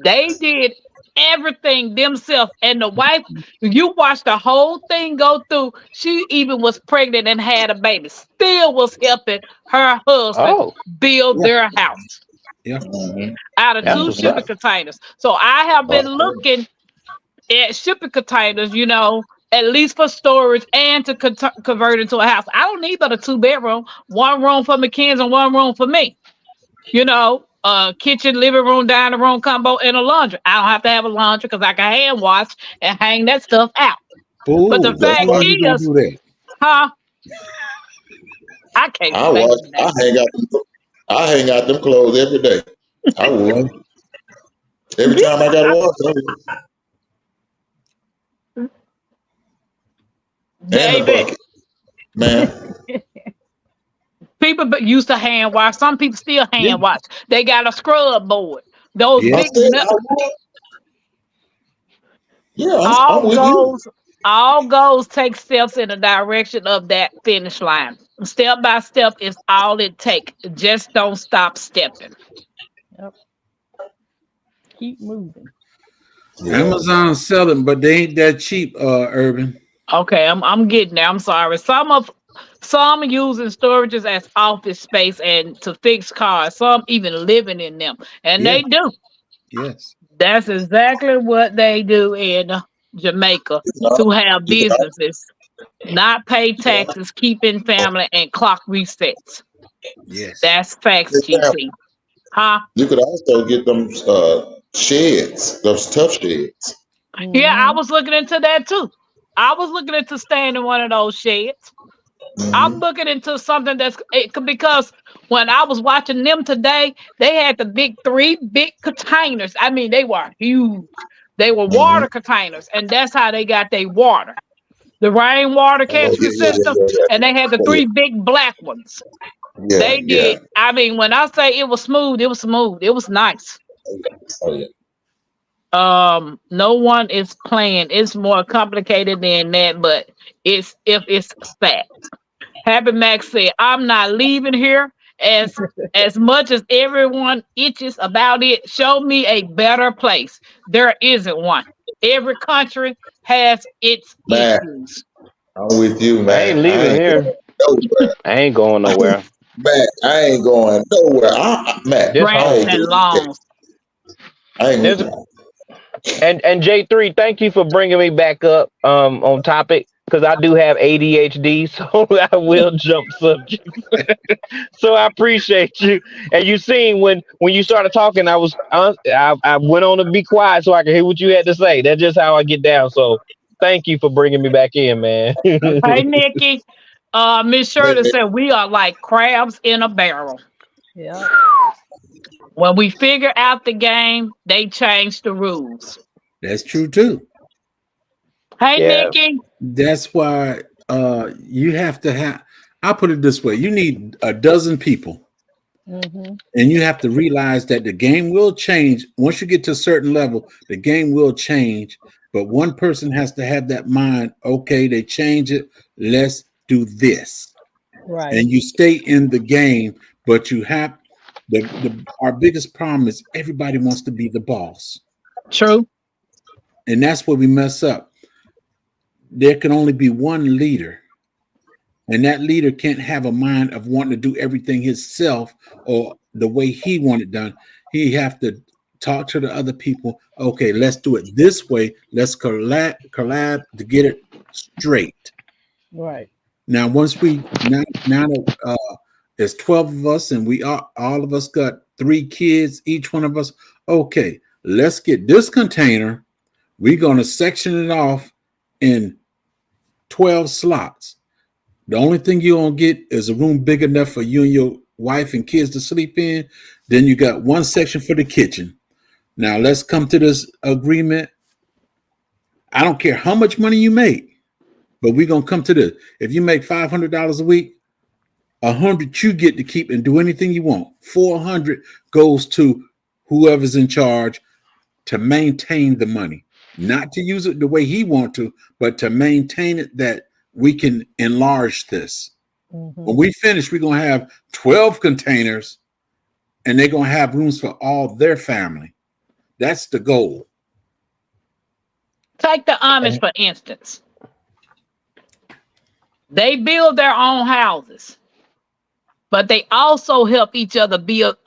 They did everything themselves. And the wife, you watched the whole thing go through. She even was pregnant and had a baby. Still was helping her husband build their house. Yeah. Out of 2 shipping containers. So I have been looking at shipping containers, at least for storage and to convert into a house. I don't need but a 2-bedroom, 1 room for Mackenzie and 1 room for me. Kitchen, living room, dining room combo, and a laundry. I don't have to have a laundry because I can hand wash and hang that stuff out. Ooh, but the fact is, I can't. I hang out them clothes every day. I will. Every time I got to wash. David, man. People used to hand wash. Some people still hand wash. They got a scrub board. Those big all goals take steps in the direction of that finish line. Step by step is all it takes. Just don't stop stepping. Yep. Keep moving. Amazon selling, but they ain't that cheap, Urban. Okay, I'm getting there. I'm sorry. Some using storages as office space and to fix cars. Some even living in them, and they do. Yes, that's exactly what they do in Jamaica to have businesses, not pay taxes, keep in family, and clock resets. Yes, that's facts, GC. Huh? You could also get them sheds, those tough sheds. Yeah, I was looking into that too. I was looking into staying in one of those sheds. I'm looking into something because when I was watching them today, they had the 3 big containers. I mean, they were huge. They were water containers, and that's how they got their water. The rainwater catchment system, and they had the 3 big black ones. Yeah, They yeah. did. I mean, when I say it was smooth, it was smooth. It was nice. Oh, yeah. No one is playing. It's more complicated than that, but it's fact. Happy Max said, I'm not leaving here as much as everyone itches about it. Show me a better place. There isn't one. Every country has its Man, issues. I'm with you, I ain't man. I leaving ain't here. going nowhere. I ain't going nowhere. Man, I ain't going nowhere. Man, This I Rats home. ain't and doing it. lawns. I ain't This moving. and J3, thank you for bringing me back up on topic because I do have ADHD, so I will jump subjects. So I appreciate you. And you seen when you started talking, I went on to be quiet so I could hear what you had to say. That's just how I get down. So thank you for bringing me back in, man. Hey, Nikki. Miss Shirley said we are like crabs in a barrel. Yeah. When we figure out the game, they change the rules. That's true too. Hey, Yeah, Nikki. That's why you have to have. I'll put it this way: you need a dozen people, Mm-hmm. and you have to realize that the game will change once you get to a certain level. The game will change, but one person has to have that mind. Okay, they change it. Let's do this, Right. and you stay in the game. But you have our biggest problem is everybody wants to be the boss, True. and that's where we mess up. There can only be one leader. And that leader can't have a mind of wanting to do everything himself or the way he want it done. He have to talk to the other people. Okay, let's do it this way. Let's collab to get it straight. Right. Now, once we now there's 12 of us, and we are all of us got 3 kids, each one of us. Okay, let's get this container. We're gonna section it off in 12 slots. The only thing you're gonna get is a room big enough for you and your wife and kids to sleep in. Then you got one section for the kitchen. Now let's come to this agreement. I don't care how much money you make, but we're gonna come to this. If you make $500 a week, 100 you get to keep and do anything you want. 400 goes to whoever's in charge to maintain the money, not to use it the way he want to, but to maintain it that we can enlarge this. Mm-hmm. When we finish, we're going to have 12 containers, and they're going to have rooms for all their family. That's the goal. Take the Amish, for instance. They build their own houses, but they also help each other build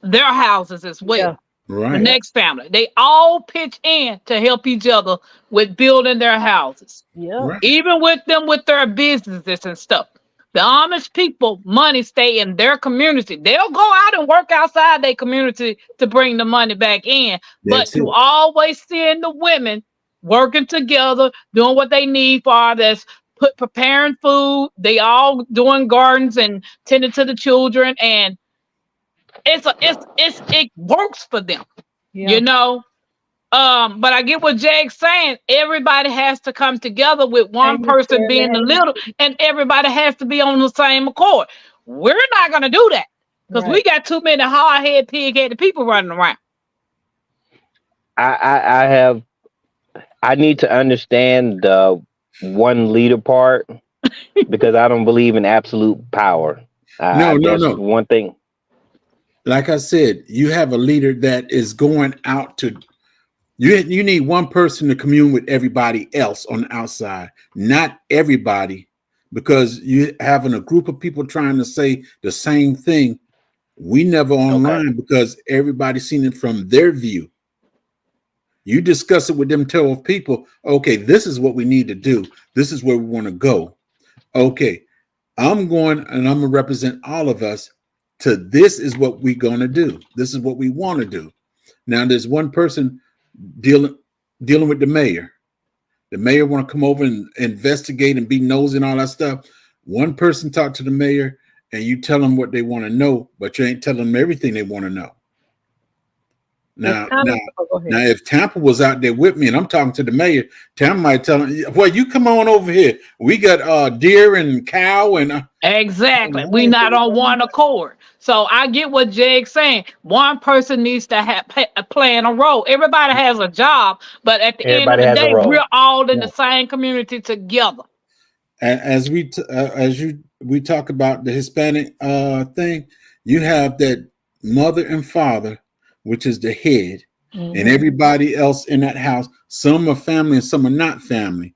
their houses as well. Yeah. The Right. next family. They all pitch in to help each other with building their houses. Yeah. Right. Even with them with their businesses and stuff. The Amish people, money stay in their community. They'll go out and work outside their community to bring the money back in. But That's it. you always seeing the women working together, doing what they need for this, preparing food. They all doing gardens and tending to the children, and it works for them, Yeah. you know. But I get what Jake's saying. Everybody has to come together with one And you person said being the that. little, and everybody has to be on the same accord. We're not gonna do that because we Right. got too many hard-headed, pig-headed people running around. I need to understand the one leader part because I don't believe in absolute power. No. That's one thing. Like I said, you have a leader that is going out to you need one person to commune with everybody else on the outside, not everybody, because you having a group of people trying to say the same thing. We never online because everybody's seen it from their view. You discuss it with them 12 people. Okay, this is what we need to do. This is where we want to go. Okay, I'm going and I'm going to represent all of us to this is what we're going to do. This is what we want to do. Now, there's one person dealing with the mayor. The mayor want to come over and investigate and be nosy and all that stuff. One person talk to the mayor and you tell them what they want to know, but you ain't telling them everything they want to know. Now, It's kind now, of, oh, go ahead. now, if Tampa was out there with me and I'm talking to the mayor, Tampa might tell him, "Well, you come on over here. We got deer and cow and Exactly. We not on one accord. So I get what Jig's saying. One person needs to have playing a role. Everybody has a job, but at the end of Everybody the has a day, role. we're all in the Yeah. same community together. as we talk about the Hispanic thing, you have that mother and father, which is the head, and everybody else in that house. Some are family and some are not family.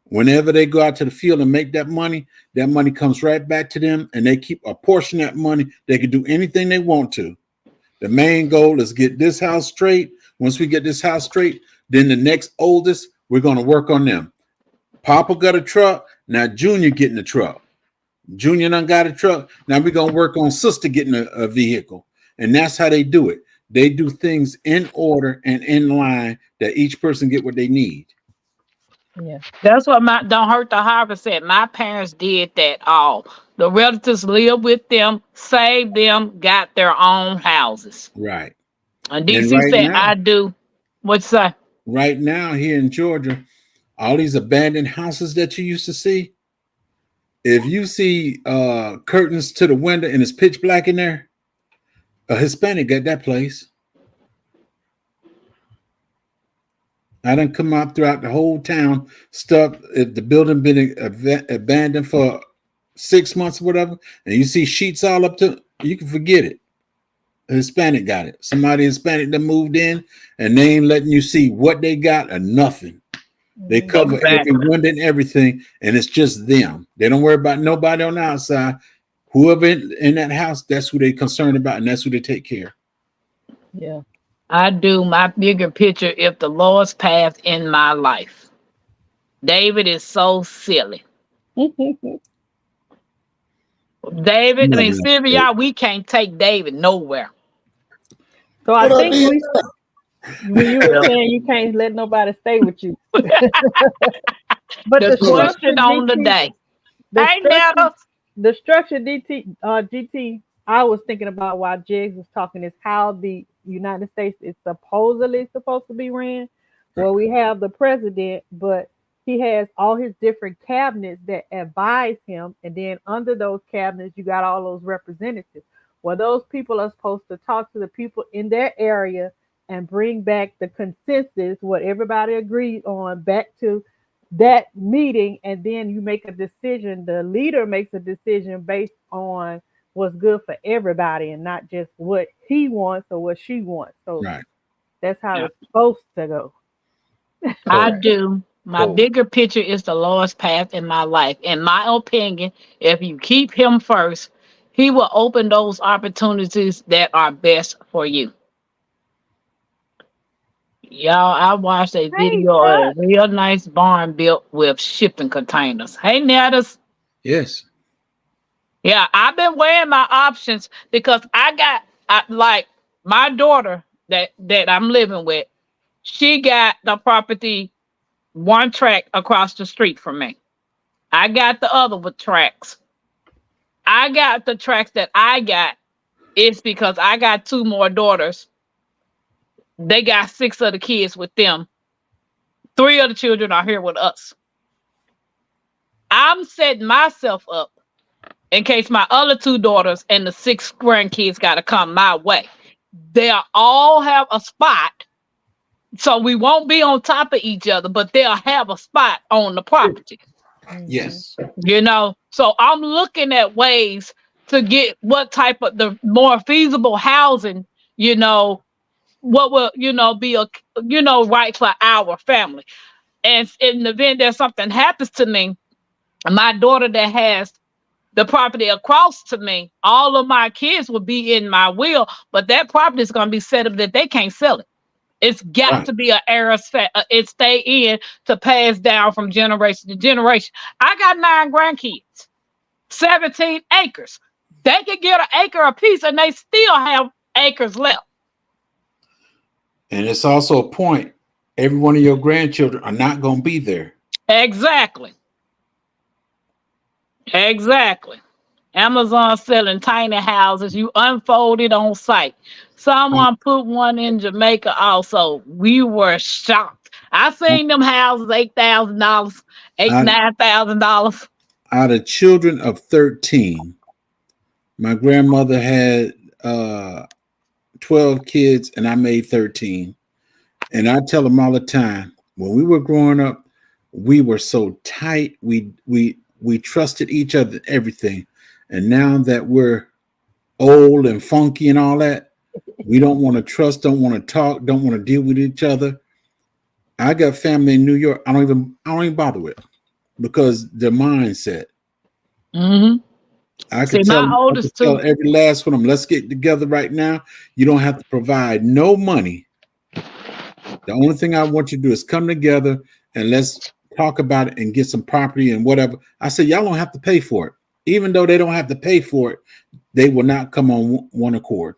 Whenever they go out to the field and make that money comes right back to them, and they keep a portion of that money. They can do anything they want to. The main goal is get this house straight. Once we get this house straight, then the next oldest, we're going to work on them. Papa got a truck. Now Junior getting a truck. Junior done got a truck. Now we're going to work on sister getting a vehicle. And that's how they do it. They do things in order and in line that each person get what they need. Yeah. That's what my Don't Hurt the Harvest said. My parents did that all. The relatives lived with them, saved them, got their own houses. Right. And DC right said, now- I do. What's that? Right now here in Georgia, all these abandoned houses that you used to see, if you see curtains to the window and it's pitch black in there, a Hispanic got that place. I done come out throughout the whole town, stuff. If the building been abandoned for 6 months or whatever, and you see sheets all up to, you can forget it. A Hispanic got it. Somebody Hispanic that moved in, and they ain't letting you see what they got or nothing. They cover Exactly. every window and everything, and it's just them. They don't worry about nobody on the outside. Whoever in that house, that's who they concerned about, and that's who they take care. Yeah. I do. My bigger picture if the Lord's path in my life. David is so silly. David, I mean, Sylvia, we can't take David nowhere. So I What I think did? when you were saying you can't let nobody stay with you. But The structure, question on the DT, day. the Hey, structure, Netta. the structure GT, I was thinking about while Jigs was talking is how the United States is supposedly supposed to be ran. Well, we have the president, but he has all his different cabinets that advise him, and then under those cabinets, you got all those representatives. Well, those people are supposed to talk to the people in their area and bring back the consensus, what everybody agreed on, back to that meeting, and then you make a decision. The leader makes a decision based on what's good for everybody and not just what he wants or what she wants. So Right. that's how it's supposed to go. I Correct. do. My Cool. bigger picture is the Lord's path in my life. In my opinion, if you keep him first, he will open those opportunities that are best for you. Y'all, I watched a video of a real nice barn built with shipping containers. Hey, Nettas. Yes. Yeah, I've been weighing my options because like my daughter that I'm living with, she got the property one track across the street from me. I got the other with tracks. I got the tracks that I got. It's because I got two more daughters. They got 6 of the kids with them. 3 of the children are here with us. I'm setting myself up in case my other 2 daughters and the 6 grandkids got to come my way. They'll all have a spot. So we won't be on top of each other, but they'll have a spot on the property. Yes. You know, so I'm looking at ways to get what type of the more feasible housing, you know, what will, you know, be a, you know, right for our family. And in the event that something happens to me, my daughter that has the property across to me, all of my kids will be in my will, but that property is going to be set up that they can't sell it. It's got Right. to be an era set. It stay in to pass down from generation to generation. I got 9 grandkids, 17 acres. They could get an acre apiece and they still have acres left. And it's also a point. Every one of your grandchildren are not going to be there. Exactly. Exactly. Amazon selling tiny houses. You unfold it on site. Someone put one in Jamaica also. We were shocked. I seen them houses, $8,000, Out, $9,000. out of children of 13, my grandmother had 12 kids and I made 13. And I tell them all the time, when we were growing up, we were so tight. We trusted each other, everything. And now that we're old and funky and all that, we don't want to trust, don't want to talk, don't want to deal with each other. I got family in New York. I don't even bother with because their mindset. Mm-hmm. I can tell every last one of them, let's get together right now. You don't have to provide no money. The only thing I want you to do is come together and let's talk about it and get some property and whatever. I said, y'all don't have to pay for it. Even though they don't have to pay for it, they will not come on one accord.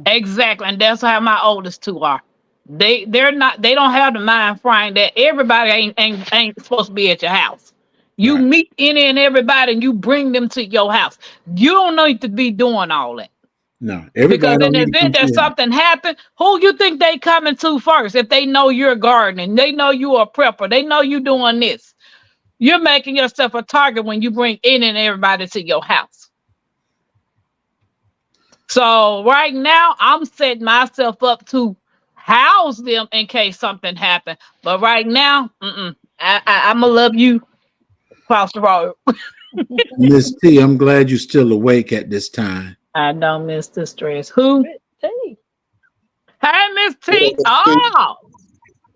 Exactly. And that's how my oldest two are. They don't have the mind frame that everybody ain't supposed to be at your house. You Right. meet any and everybody and you bring them to your house. You don't need to be doing all that. No, everybody. Because in the event that something happened, who you think they coming to first? If they know you're gardening, they know you're a prepper, they know you doing this. You're making yourself a target when you bring in and everybody to your house. So right now, I'm setting myself up to house them in case something happened. But right now, I'm gonna love you across the road. Miss T, I'm glad you're still awake at this time. I don't miss the stress. Who? Hey, Miss T. Oh,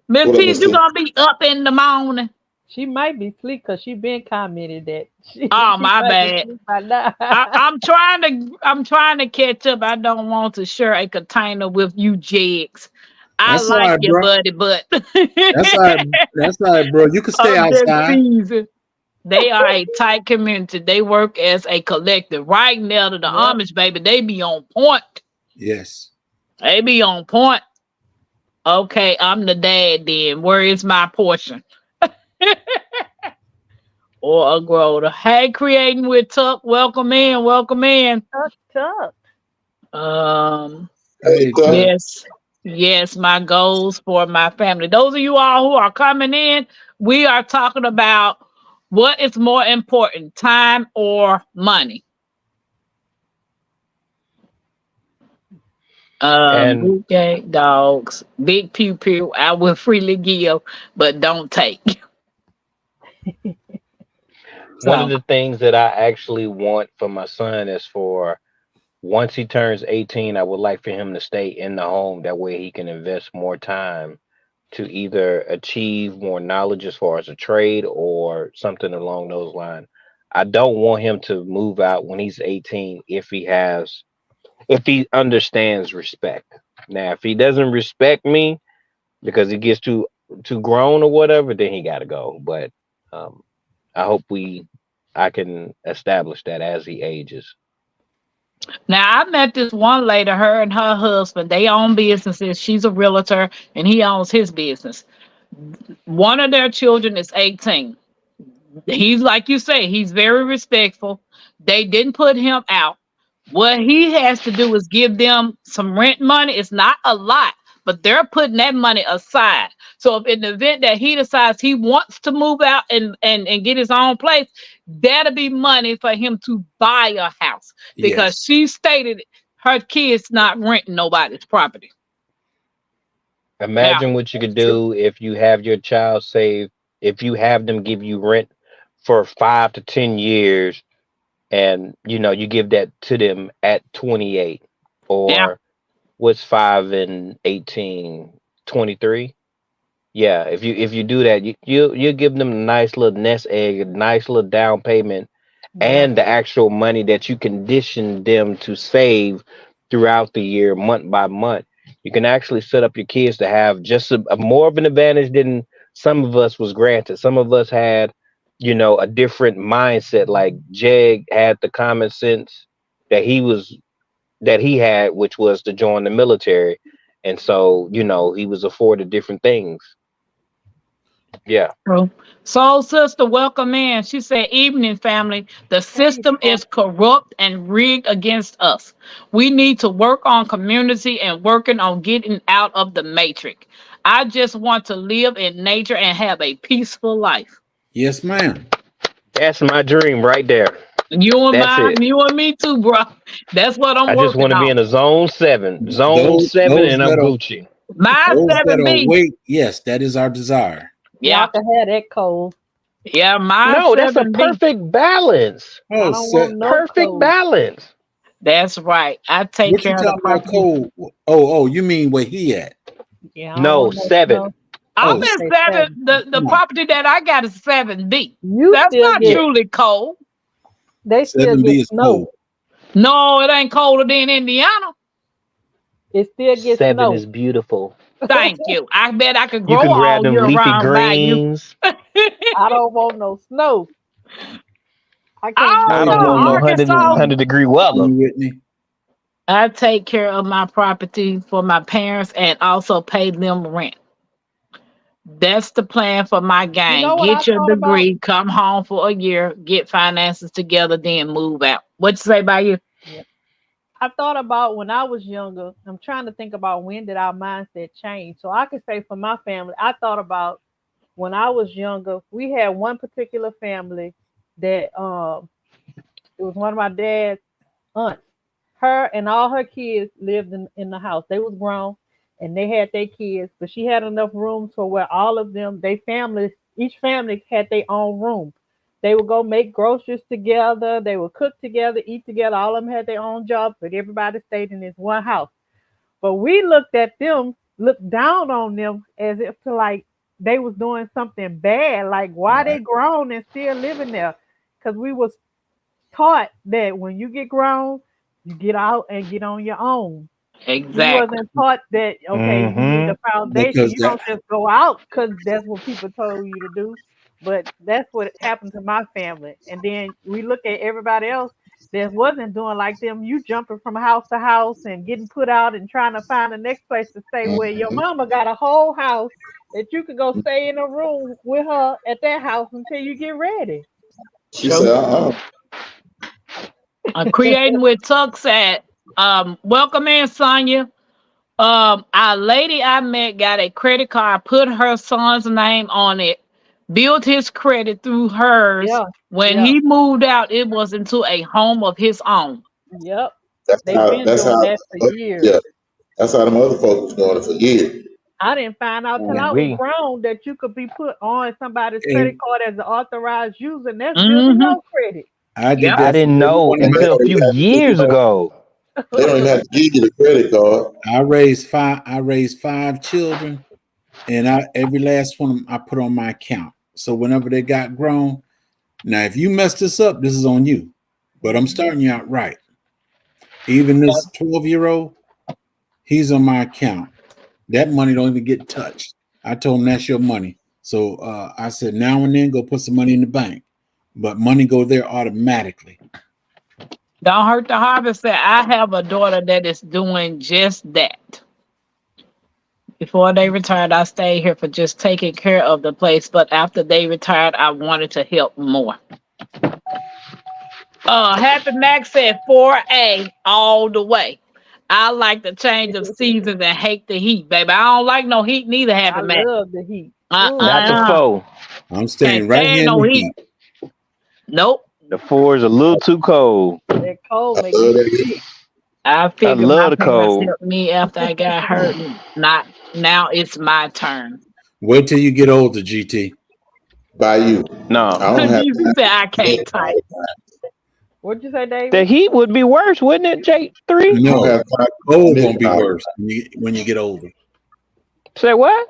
Miss T, you gonna be up in the morning? she might be asleep because she been commented that. Oh, my bad. I'm trying to catch up. I don't want to share a container with you, Jigs. I That's like right, your bro. buddy, but That's all right, bro. You can stay outside. They are a tight community. They work as a collective. Right now to the Amish, baby, they be on point. Yes. They be on point. Okay, I'm the dad then. Where is my portion? Or a grower. Hey, creating with Tuck. Welcome in. Welcome in. Tuck. Hey, Yes, my goals for my family. Those of you all who are coming in, we are talking about what is more important, time or money. Okay, dogs, big pew pew. I will freely give, but don't take. One of the things that I actually want for my son is for once he turns 18, I would like for him to stay in the home. That way he can invest more time to either achieve more knowledge as far as a trade or something along those lines. I don't want him to move out when he's 18 if he understands respect. Now, if he doesn't respect me because he gets too grown or whatever, then he got to go. But I hope I can establish that as he ages. Now, I met this one lady, her and her husband, they own businesses. She's a realtor and he owns his business. One of their children is 18. He's like you say, he's very respectful. They didn't put him out. What he has to do is give them some rent money. It's not a lot, but they're putting that money aside. So if in the event that he decides he wants to move out and get his own place, that'll be money for him to buy a house. Because she stated her kids not renting nobody's property. Imagine what you could do if you have your child save, if you have them give you rent for 5 to 10 years, and you give that to them at 28, or what's 5 and 18, 23. Yeah, if you do that, you give them a nice little nest egg, a nice little down payment, and the actual money that you condition them to save throughout the year, month by month. You can actually set up your kids to have just a more of an advantage than some of us was granted. Some of us had, a different mindset. Like Jeg had the common sense that he had, which was to join the military. And so, he was afforded different things. Yeah. True. Soul Sister, welcome in. She said, evening, family. The system is corrupt and rigged against us. We need to work on community and working on getting out of the matrix. I just want to live in nature and have a peaceful life. Yes, ma'am. That's my dream right there. That's it. You and me too, bro. That's what I'm I just want working to be on. in a zone 7. Zone Those 7 those and I'm that are Gucci. My those that are 7B. awake, yes, that is our desire. Yeah. Y'all can have that cold. Yeah, my No, that's a 7B. perfect balance. I Oh, don't want no Perfect cold. balance. That's right. I take what you care of the talking about, property. Cole? Oh, you mean where he at? Yeah, I don't No, want no 7. snow. I'm Oh, in say 7. The come on. property that I got is 7B. You That's still not get truly cold. they still 7B get is snow. cold. No, it ain't colder than Indiana. It still gets 7 snow. is beautiful. Thank you. I bet I could You grow can grab all them year leafy round by you. greens. I don't want no snow. I I can't don't I grow don't know. want no nothing. 100 degree weather. You with me? I take care of my property for my parents and also pay them rent. That's the plan for my You gang. know what I Get your thought about? degree, come home for a year, get finances together, then move out. What you say about you? I thought about when I was younger. I'm trying to think about when did our mindset change. So I could say for my family, I thought about when I was younger. We had one particular family that it was one of my dad's aunts. Her and all her kids lived in the house. They was grown and they had their kids, but she had enough room for where all of them, they families, each family had their own room. They would go make groceries together, they would cook together, eat together, all of them had their own jobs, but everybody stayed in this one house. But we looked at them, looked down on them as if to like they was doing something bad, like why they Right. grown and still living there. Because we was taught that when you get grown, you get out and get on your own. We Exactly. wasn't taught that okay, you need a foundation. Because You that don't just go out because that's what people told you to do. But that's what happened to my family. And then we look at everybody else that wasn't doing like them. You jumping from house to house and getting put out and trying to find the next place to stay. Where your Mhm. mama got a whole house that you could go stay in a room with her at that house until you get ready. She True. said, Creating with Tuck said, welcome in, Sonya. Our lady I met got a credit card, put her son's name on it, built his credit through hers. Yeah, When yeah, he moved out, it was into a home of his own. yep. That's They've how, been that's doing how, that for years. yeah, that's how them other folks was doing it for years. I didn't find out till Ooh I was wee. grown that you could be put on somebody's credit and card as an authorized user, and that's building Mm-hmm. your credit. I did Yep. I that for didn't every know one of And my they until a don't few even have to give you years no, ago. they don't even have to give you the credit card. I raised 5 children, and every last one of them I put on my account. So whenever they got grown, now if you mess this up, this is on you. But I'm starting you out right. Even this 12-year-old, he's on my account. That money don't even get touched. I told him that's your money. So I said now and then go put some money in the bank, but money go there automatically. Don't hurt the harvest. Said, I have a daughter that is doing just that. Before they retired, I stayed here for just taking care of the place. But after they retired, I wanted to help more. Happy Max said 4A all the way. I like the change of seasons and hate the heat, baby. I don't like no heat neither, I Happy Max. love the heat. Not the Mm. 4. I'm Can't staying right stand here in no the heat. heat. Nope. The 4 is a little too cold. That cold I make love me that sick. heat. I I figured my love the parents cold. helped me after I got hurt. Not now it's my turn. Wait till you get older, GT. By you. No, I don't have You time said I to can't type. What'd you say, the David? heat would be worse, wouldn't it, J3? I don't No, have time cold to gonna be midnight. worse when you get older. Say what?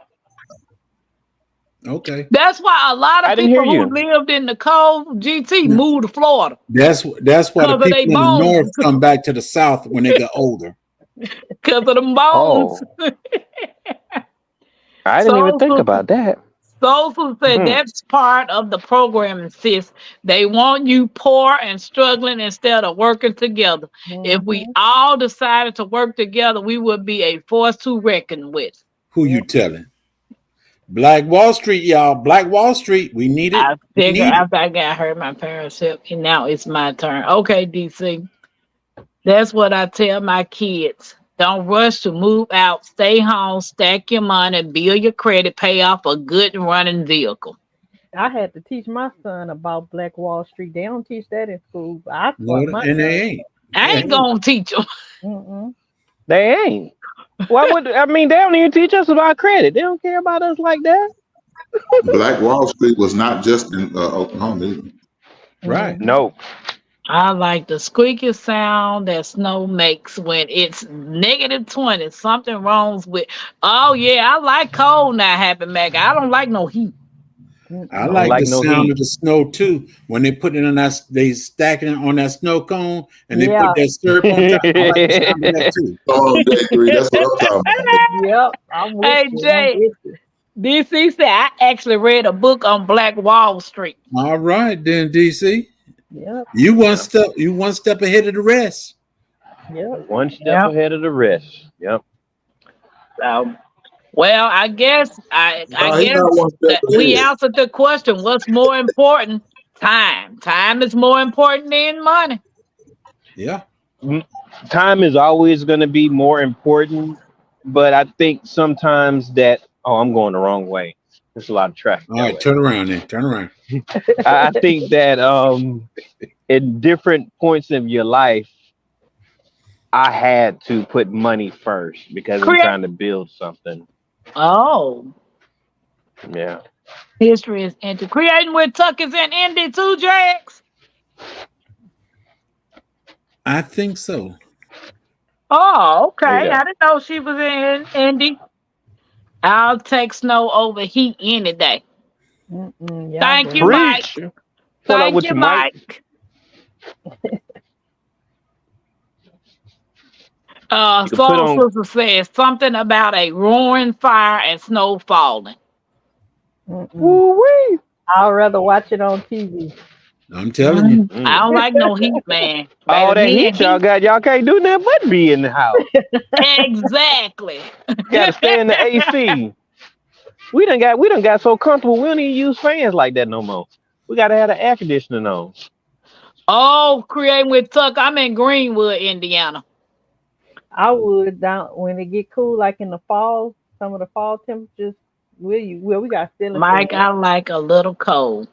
Okay, That's why a lot I of didn't hear people who you. lived in the cold GT Yeah. moved to Florida that's why the because of their people in the bones. north come back to the south when they get older. Because of them bones. Oh, I didn't even think about that. Soulful said Hmm. that's part of the programming, sis. They want you poor and struggling instead of working together. If we Mhm. all decided to work together, we would be a force to reckon with. Who Yeah. you telling? Black Wall Street, y'all. Black Wall Street. We need it. I We figure need it. after I got hurt, my parents helped me. Now it's my turn. Okay, DC. That's what I tell my kids. Don't rush to move out. Stay home, stack your money, build your credit, pay off a good running vehicle. I had to teach my son about Black Wall Street. They don't teach that in school. But I No, taught my and they son. ain't. I ain't gonna teach them. Mm-mm. They ain't. Why would I mean? They don't even teach us about credit. They don't care about us like that. Black Wall Street was not just in Oklahoma either. Right. No. I like the squeaky sound that snow makes when it's -20. Something wrong with. Oh yeah, I like cold now, Happy Mac. I don't like no heat. I like like the no sound heat. of the snow too. When they put it on that, they stacking it on that snow cone and they Yeah. put that syrup on top. I like the sound of that too. Oh, that's what I'm talking about. Yep, I'm with Hey you. Jay, I'm with you. DC said I actually read a book on Black Wall Street. All right, then DC, Yep, you one step ahead of the rest. yep. One step Yep. ahead of the rest. Yep. So, well, I guess I No, he's guess not one step that we ahead. answered the question. What's more important? Time. Time is more important than money. Yeah, Time is always going to be more important, but I think sometimes that. Oh, I'm going the wrong way. There's a lot of traffic. all that right, way. turn around then. Turn around. I think that in different points of your life, I had to put money first because I'm Correct. trying to build something. Oh, Yeah. history is into creating with Tuck is in Indy too, Jax. I think so. Oh, okay. Yeah. I didn't know she was in Indy. I'll take snow over heat any day. Mm-mm, yeah, Thank you, bro. Mike. Preach. Pull up Thank with you, your mic. Mike. You can put Soul on. Sister says something about a roaring fire and snow falling. Mm-mm. Woo-wee. I'd rather watch it on TV. I'm telling you. I don't like no heat, man. All that Baby, me heat and y'all got, y'all can't do nothing but be in the house. Exactly. You gotta stay in the AC. We done got so comfortable. We don't even use fans like that no more. We gotta have the air conditioning on. Oh, Creating with Tuck. I'm in Greenwood, Indiana. I would down when it get cool, like in the fall. Some of the fall temperatures. We got ceiling Mike, fans. I like a little cold.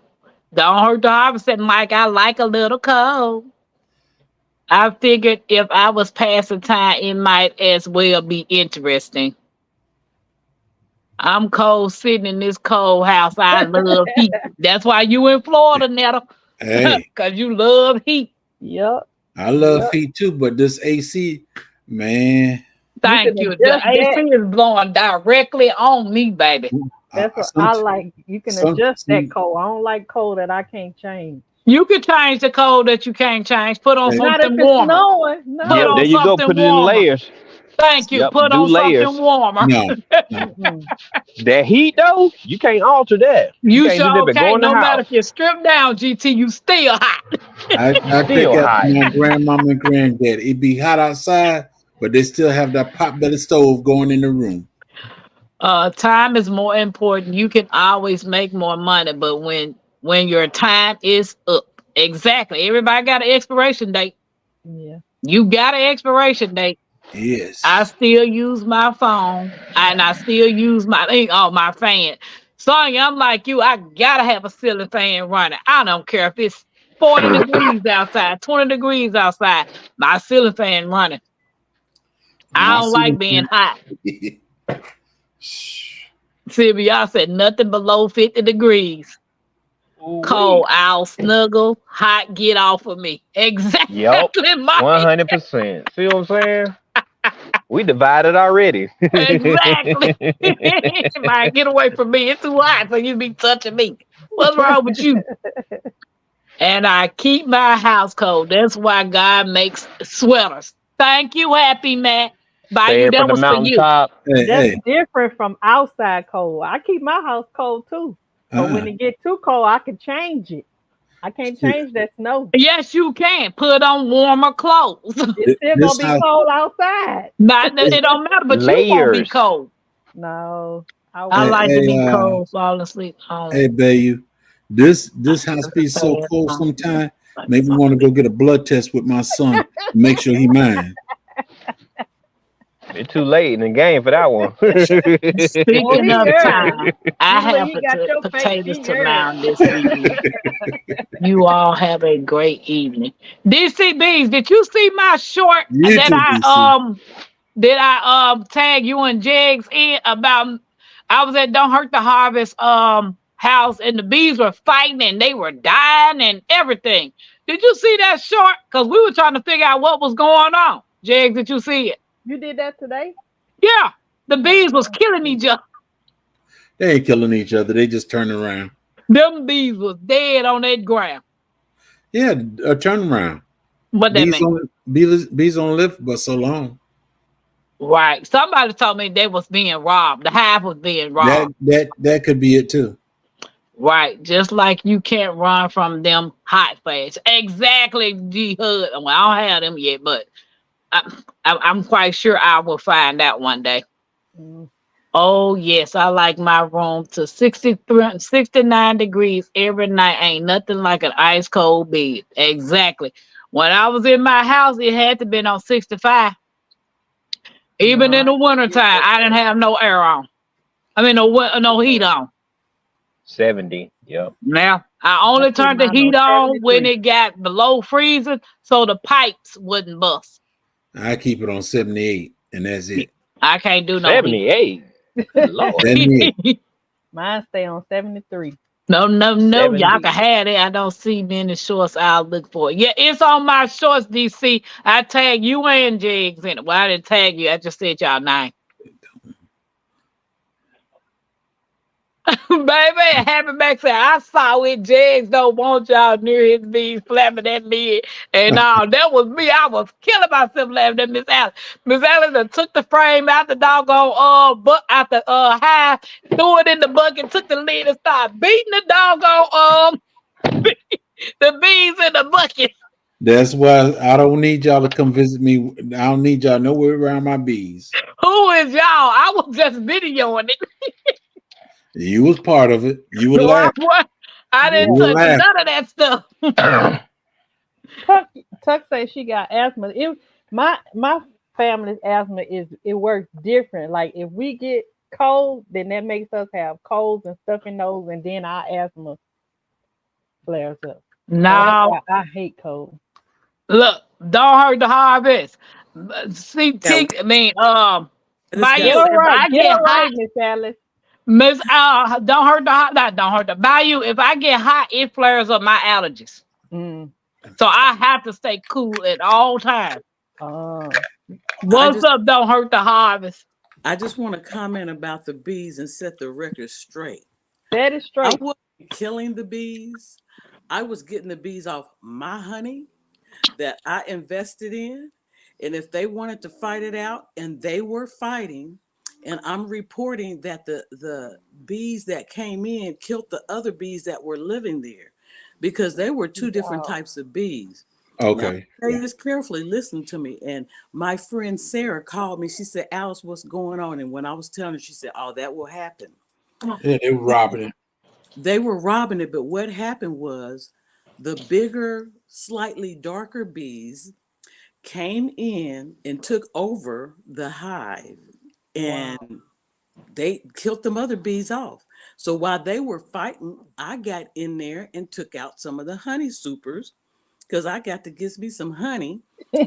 Don't hurt the harvest. Said Mike, I like a little cold. I figured if I was passing time, it might as well be interesting. I'm cold sitting in this cold house. I love heat. That's why you in Florida, Netta. Hey, Because you love heat. Yep. I love Yep. heat too, but this AC, man. Thank can you. adjust The AC is blowing directly on me, baby. That's what some- I like. You can some- adjust some- that cold. I don't like cold that I can't change. You can change the cold that you can't change. Put on Hey. Not if something it's warmer. snowing. No. Put Yeah, on there you go. something Put it in warmer. layers. Thank you. Yep, Put do on layers. something warmer. No, Mm-mm. That heat though, you can't alter that. You can't do sure that, but go can't. in the No matter house. if you strip down, GT, you still hot. I think Still after hot. my grandmama and granddad, it be hot outside, but they still have that pot-belly stove going in the room. Time is more important. You can always make more money, but when your time is up, exactly. Everybody got an expiration date. Yeah. You got an expiration date. Yes. I still use my phone and I still use my fan. Sonya, I'm like you. I gotta have a ceiling fan running. I don't care if it's 40 degrees outside, 20 degrees outside. My ceiling fan running. I My don't like ceiling being hot. fan- Sylvia, I said nothing below 50 degrees. Cold, I'll snuggle. Hot, get off of me. Exactly, Yup. Mike. 100%. See what I'm saying? We divided already. Exactly. Mike, get away from me. It's too hot for you to be touching me. What's wrong with you? And I keep my house cold. That's why God makes sweaters. Thank you, Happy Matt. By Stay you, that from the was for you. mountaintop. Hey, That's hey, different from outside cold. I keep my house cold too. But when it get too cold, I can change it. I can't change that snow. Yes, you can. Put on warmer clothes. It's still This gonna be house- cold outside. It don't matter, but you won't be Layers. cold. No. I Hey, like to be hey, cold, fall asleep. hey, Bayu, this house be so cold sometimes. Make me want to go get a blood test with my son. Make sure he mine. It's too late in the game for that one. Oh, Speaking he of early. time, I You look, have he got your face. potatoes He to early. round this evening. You all have a great evening. DCBs, did you see my short You that too, DC. I tag you and Jegs in about? I was at Don't Hurt the Harvest house and the bees were fighting and they were dying and everything. Did you see that short? Because we were trying to figure out what was going on. Jegs, did you see it? You did that today? Yeah, the bees was killing each other. They ain't killing each other. They just turn around. Them bees was dead on that ground. Yeah, a turnaround. What that mean? Bees don't live but so long. Right. Somebody told me they was being robbed. The hive was being robbed. That could be it too. Right. Just like you can't run from them hot flash. Exactly, G Hood. Well, I don't have them yet, but I'm quite sure I will find out one day. Mm. Oh, yes. I like my room to 63, 69 degrees every night. Ain't nothing like an ice cold bed. Exactly. When I was in my house, it had to be on 65. Even No, in the wintertime, I didn't have no air on. I mean, no heat on. 70. Yep. Now, I I only keep turned the mine heat on on when 73. it got below freezing so the pipes wouldn't bust. I keep it on 78, and that's it. I can't do no heat. 78. Lord. 78. Mine stay on 73. No. Y'all 70. can have it. I don't see many shorts. I'll look for it. Yeah, it's on my shorts, DC. I tag you and Jigs in it. Well, I didn't tag you. I just said y'all name. Baby, Happy Mac said, I saw it. Jigs don't want y'all near his bees flapping that lid. And that was me. I was killing myself laughing at Miss Alice. Miss Alice done took the frame out the doggone out the hive, threw it in the bucket, took the lid and started beating the doggone the bees in the bucket. That's why I don't need y'all to come visit me. I don't need y'all nowhere around my bees. Who is y'all? I was just videoing it. You was part of it. You were So laughing. I didn't You were touch laughing. none of that stuff. Tuck says she got asthma. My family's asthma it works different. Like if we get cold, then that makes us have colds and stuffy nose, and then our asthma flares up. So that's No, why I hate cold. look, Don't Hurt the Harvest. See, Yeah, I mean, this by got you, Get it if right. I Get get it right, hot, Miss Alice. Miss, don't hurt the hot, not don't hurt the by you. If I get hot, it flares up my allergies. Mm. So I have to stay cool at all times. Uh, What's up? Don't hurt the harvest. I just want to comment about the bees and set the record straight. Set it I straight. wasn't killing the bees. I was getting the bees off my honey that I invested in. And if they wanted to fight it out, and they were fighting, and I'm reporting that the bees that came in killed the other bees that were living there because they were two different Wow. types of bees. Now, Okay. say this carefully, listen to me. And my friend Sarah called me. She said, Alice, what's going on? And when I was telling her, she said, oh, that will happen. Yeah, they were robbing it. They were robbing it, but what happened was the bigger, slightly darker bees came in and took over the hive, and they killed them other bees off. So while they were fighting, I got in there and took out some of the honey supers because I got to get me some honey.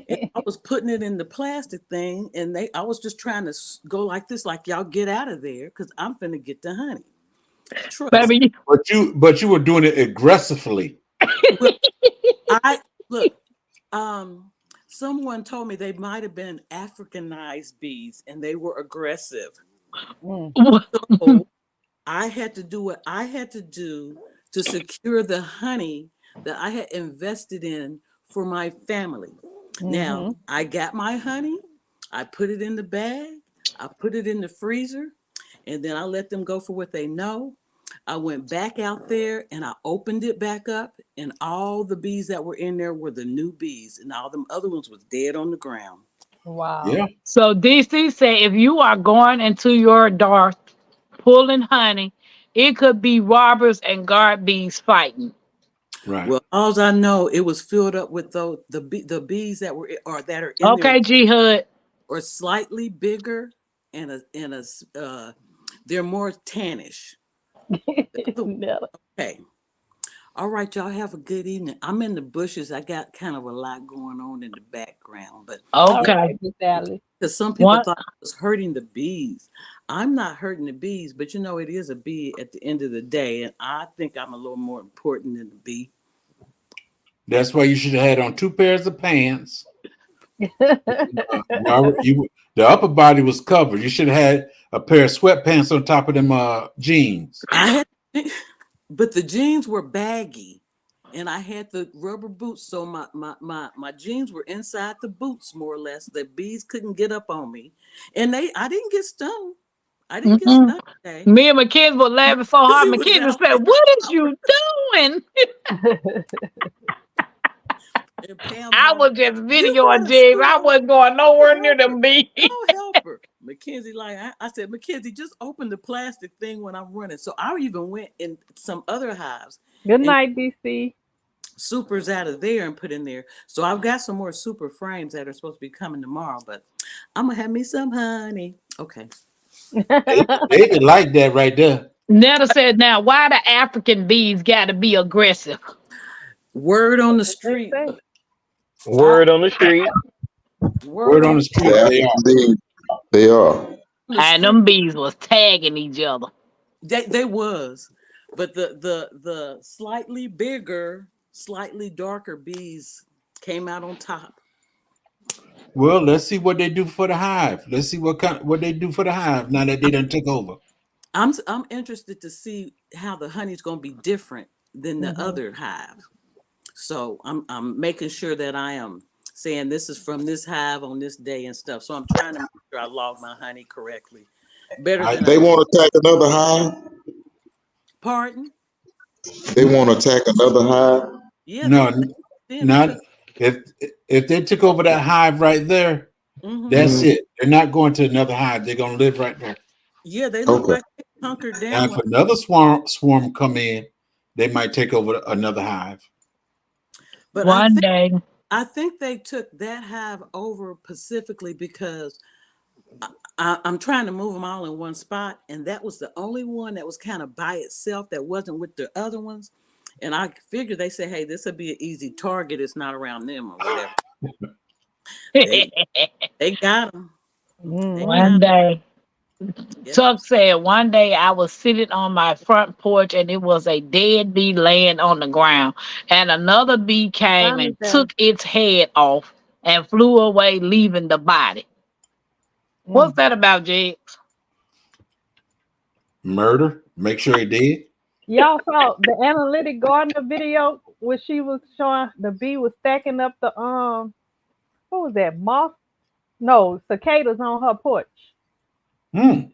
And I was putting it in the plastic thing, and I was just trying to go like this, like y'all get out of there because I'm finna get the honey. Trust me. Baby, But you were doing it aggressively. I look. Someone told me they might have been Africanized bees, and they were aggressive. Mm. So I had to do what I had to do to secure the honey that I had invested in for my family. Now, I got my honey, I put it in the bag, I put it in the freezer, and then I let them go for what they know. I went back out there and I opened it back up, and all the bees that were in there were the new bees, and all them other ones was dead on the ground. Wow. Yeah. so DC said if you are going into your dark pulling honey. It could be robbers and guard bees fighting. Right. Well, all I know, it was filled up with the bees that were that are in there Okay, G Hood. or slightly bigger and they're more tannish. Nella. Okay. All right, y'all have a good evening. I'm in the bushes. I got kind of a lot going on in the background, but All Okay. right, Miss Alice. because some people What? thought I was hurting the bees. I'm not hurting the bees, but it is a bee at the end of the day, and I think I'm a little more important than the bee. That's why you should have had on 2 pairs of pants. The upper body was covered. You should have had a pair of sweatpants on top of them jeans. I had, but the jeans were baggy, and I had the rubber boots, so my jeans were inside the boots more or less. The bees couldn't get up on me, and I didn't get stung. I didn't get Mm-mm. stung today. Me and Mackenzie were laughing so hard. He was Mackenzie out. said, "What is you doing?" And Pam I Hall, was just "You videoing gotta James. I stop. wasn't going nowhere near Help her. them bees. Don't help her." Mackenzie, I said, Mackenzie, just open the plastic thing when I'm running. So I even went in some other hives, Good night, DC. supers out of there and put in there. So I've got some more super frames that are supposed to be coming tomorrow, but I'm gonna have me some honey. Okay. David like that right there. Netta said, "Now, why the African bees got to be aggressive?" Word on the They street. say. Word on the street. Word on the street. They are. They are. And them bees was tagging each other. They was, but the slightly bigger, slightly darker bees came out on top. Well, let's see what they do for the hive. Let's see what they do for the hive now that they done took over. I'm interested to see how the honey's gonna be different than the other hive. So I'm making sure that I am saying this is from this hive on this day and stuff. So I'm trying to make sure I log my honey correctly. Better than They want to attack another hive. pardon? They want to attack another hive. Yeah. No, they not took- if they took over that hive right there. Mhm. That's it. They're not going to another hive. They're gonna live right there. Yeah, they look Okay. like they hunkered Now, down. if another swarm come in, they might take over another hive. But One day, I think they took that hive over specifically because I'm trying to move them all in one spot, and that was the only one that was kind of by itself that wasn't with the other ones. And I figured they said, "Hey, this would be an easy target. It's not around them or whatever." They got them. one day. Tuck said, "One day I was sitting on my front porch and it was a dead bee laying on the ground, and another bee came and took its head off and flew away, leaving the body." What's that about, Jigs? Murder. Make sure he did. Y'all saw the analytic gardener video where she was showing the bee was stacking up the what was that, moth? No, cicadas on her porch. I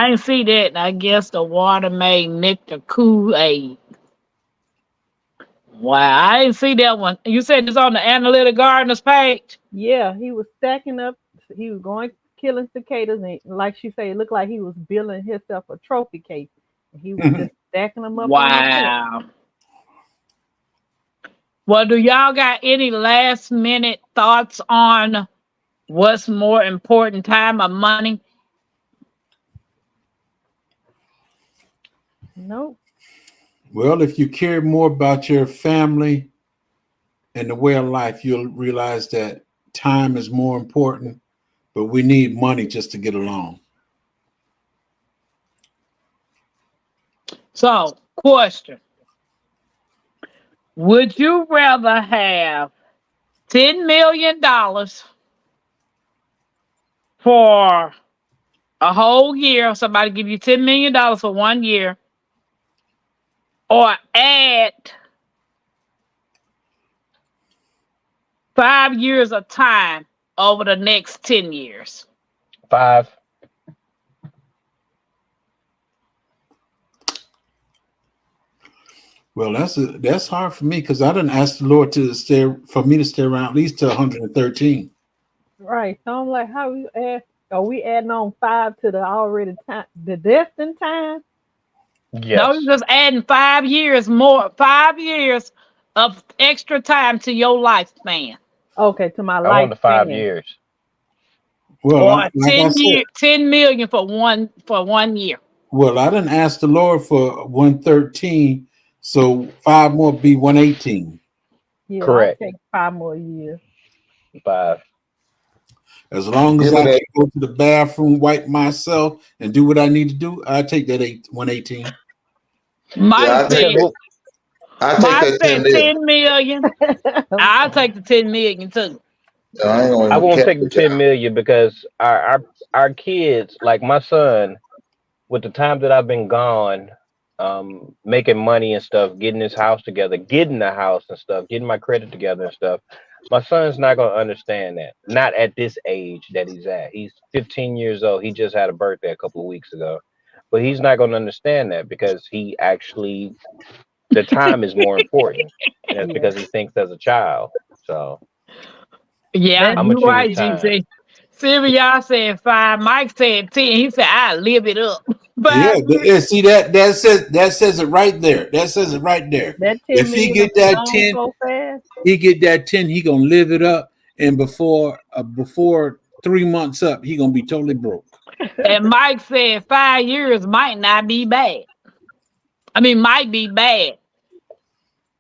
didn't see that. I guess the water made nectar Kool-Aid. Wow, I didn't see that one. You said it's on the analytic gardeners page? Yeah, he was stacking up. He was going killing cicadas, and like she said, it looked like he was building himself a trophy case. He was just stacking them up. Wow. Well, do y'all got any last minute thoughts on what's more important, time or money? Nope. Well, if you care more about your family and the way of life, you'll realize that time is more important, but we need money just to get along. So, question. Would you rather have $10 million for a whole year? Somebody give you $10 million for 1 year, or add 5 years of time over the next 10 years? 5. Well, that's hard for me because I didn't ask the Lord to stay around at least to 113. Right. So I'm like, how you ask Are we adding on 5 to the already time, the destined time? No, Yes, you're just adding 5 years more, 5 years of extra time to your lifespan. Okay, to my I want the 5 lifespan. years. Well, Or like I said, 10 million for 1 year. well, I didn't ask the Lord for 113, so 5 more be 118. Yeah, I'll Correct. take 5 more years. 5. As long as Give me I can that. go to the bathroom, wipe myself, and do what I need to do, I take that 118. Mike Yeah, Because said, we'll, I take Mike that 10 said million. 10 million. I'll take the 10 million too. No, I ain't gonna I even won't cap take the with y'all. 10 million because our kids, like my son, with the time that I've been gone, making money and stuff, getting his house together, getting the house and stuff, getting my credit together and stuff. My son's not gonna understand that. Not at this age that he's at. He's 15 years old. He just had a birthday a couple of weeks ago. But he's not gonna understand that because he actually the time is more important. And that's Yeah, because he thinks as a child. So Yeah, that's I'm gonna you choose right, time. GC. Sylvia said 5. Mike said 10. He said, I live it up. Yeah, 5 years. yeah. See that says it right there. That says it right there. that 10 If he million get that gone 10, so fast. he get that 10. He gonna live it up, and before 3 months up, he gonna be totally broke. And Mike said 5 years might not be bad. I mean, might be bad.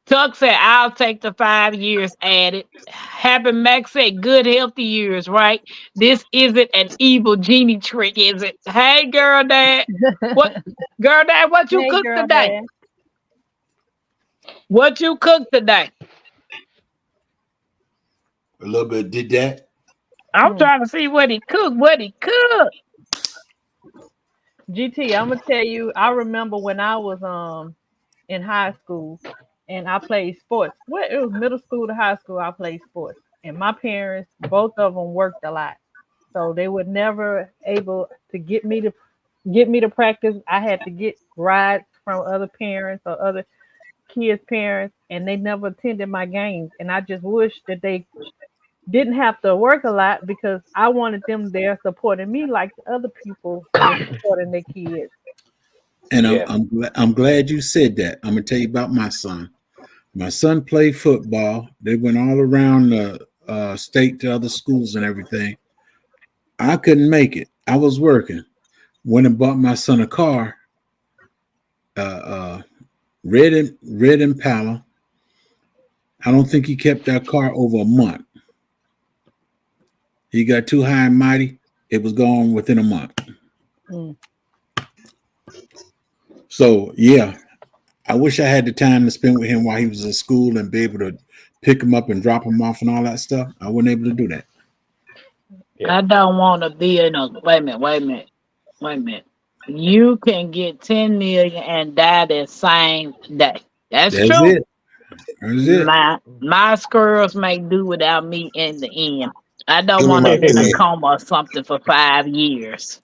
Tuck said, I'll take the 5 years added. Happy Max said, good, healthy years, right? This isn't an evil genie trick, is it? Hey, girl, dad. What, girl, dad, what you Hey, cooked girl, today? dad. What you cooked today? A little bit did that. I'm Hmm. trying to see what he cooked. What he cooked. GT, I'm gonna tell you. I remember when I was in high school, and I played sports. Well, it was middle school to high school. I played sports, and my parents, both of them, worked a lot, so they were never able to get me to practice. I had to get rides from other parents or other kids' parents, and they never attended my games. And I just wish that they didn't have to work a lot because I wanted them there supporting me like the other people were supporting their kids. And Yeah. I'm glad you said that. I'm gonna tell you about my son. My son played football. They went all around the state to other schools and everything. I couldn't make it. I was working. Went and bought my son a car, uh, uh, red Impala. I don't think he kept that car over a month. He got too high and mighty. It was gone within a month. Mm. So yeah, I wish I had the time to spend with him while he was in school and be able to pick him up and drop him off and all that stuff. I wasn't able to do that. Yeah. I don't want to be in a. Wait a minute. You can get 10 million and die the same day. That's That's true. it. That's it. My squirrels may do without me in the end. I don't Give me want to my be in a 10. coma or something for 5 years.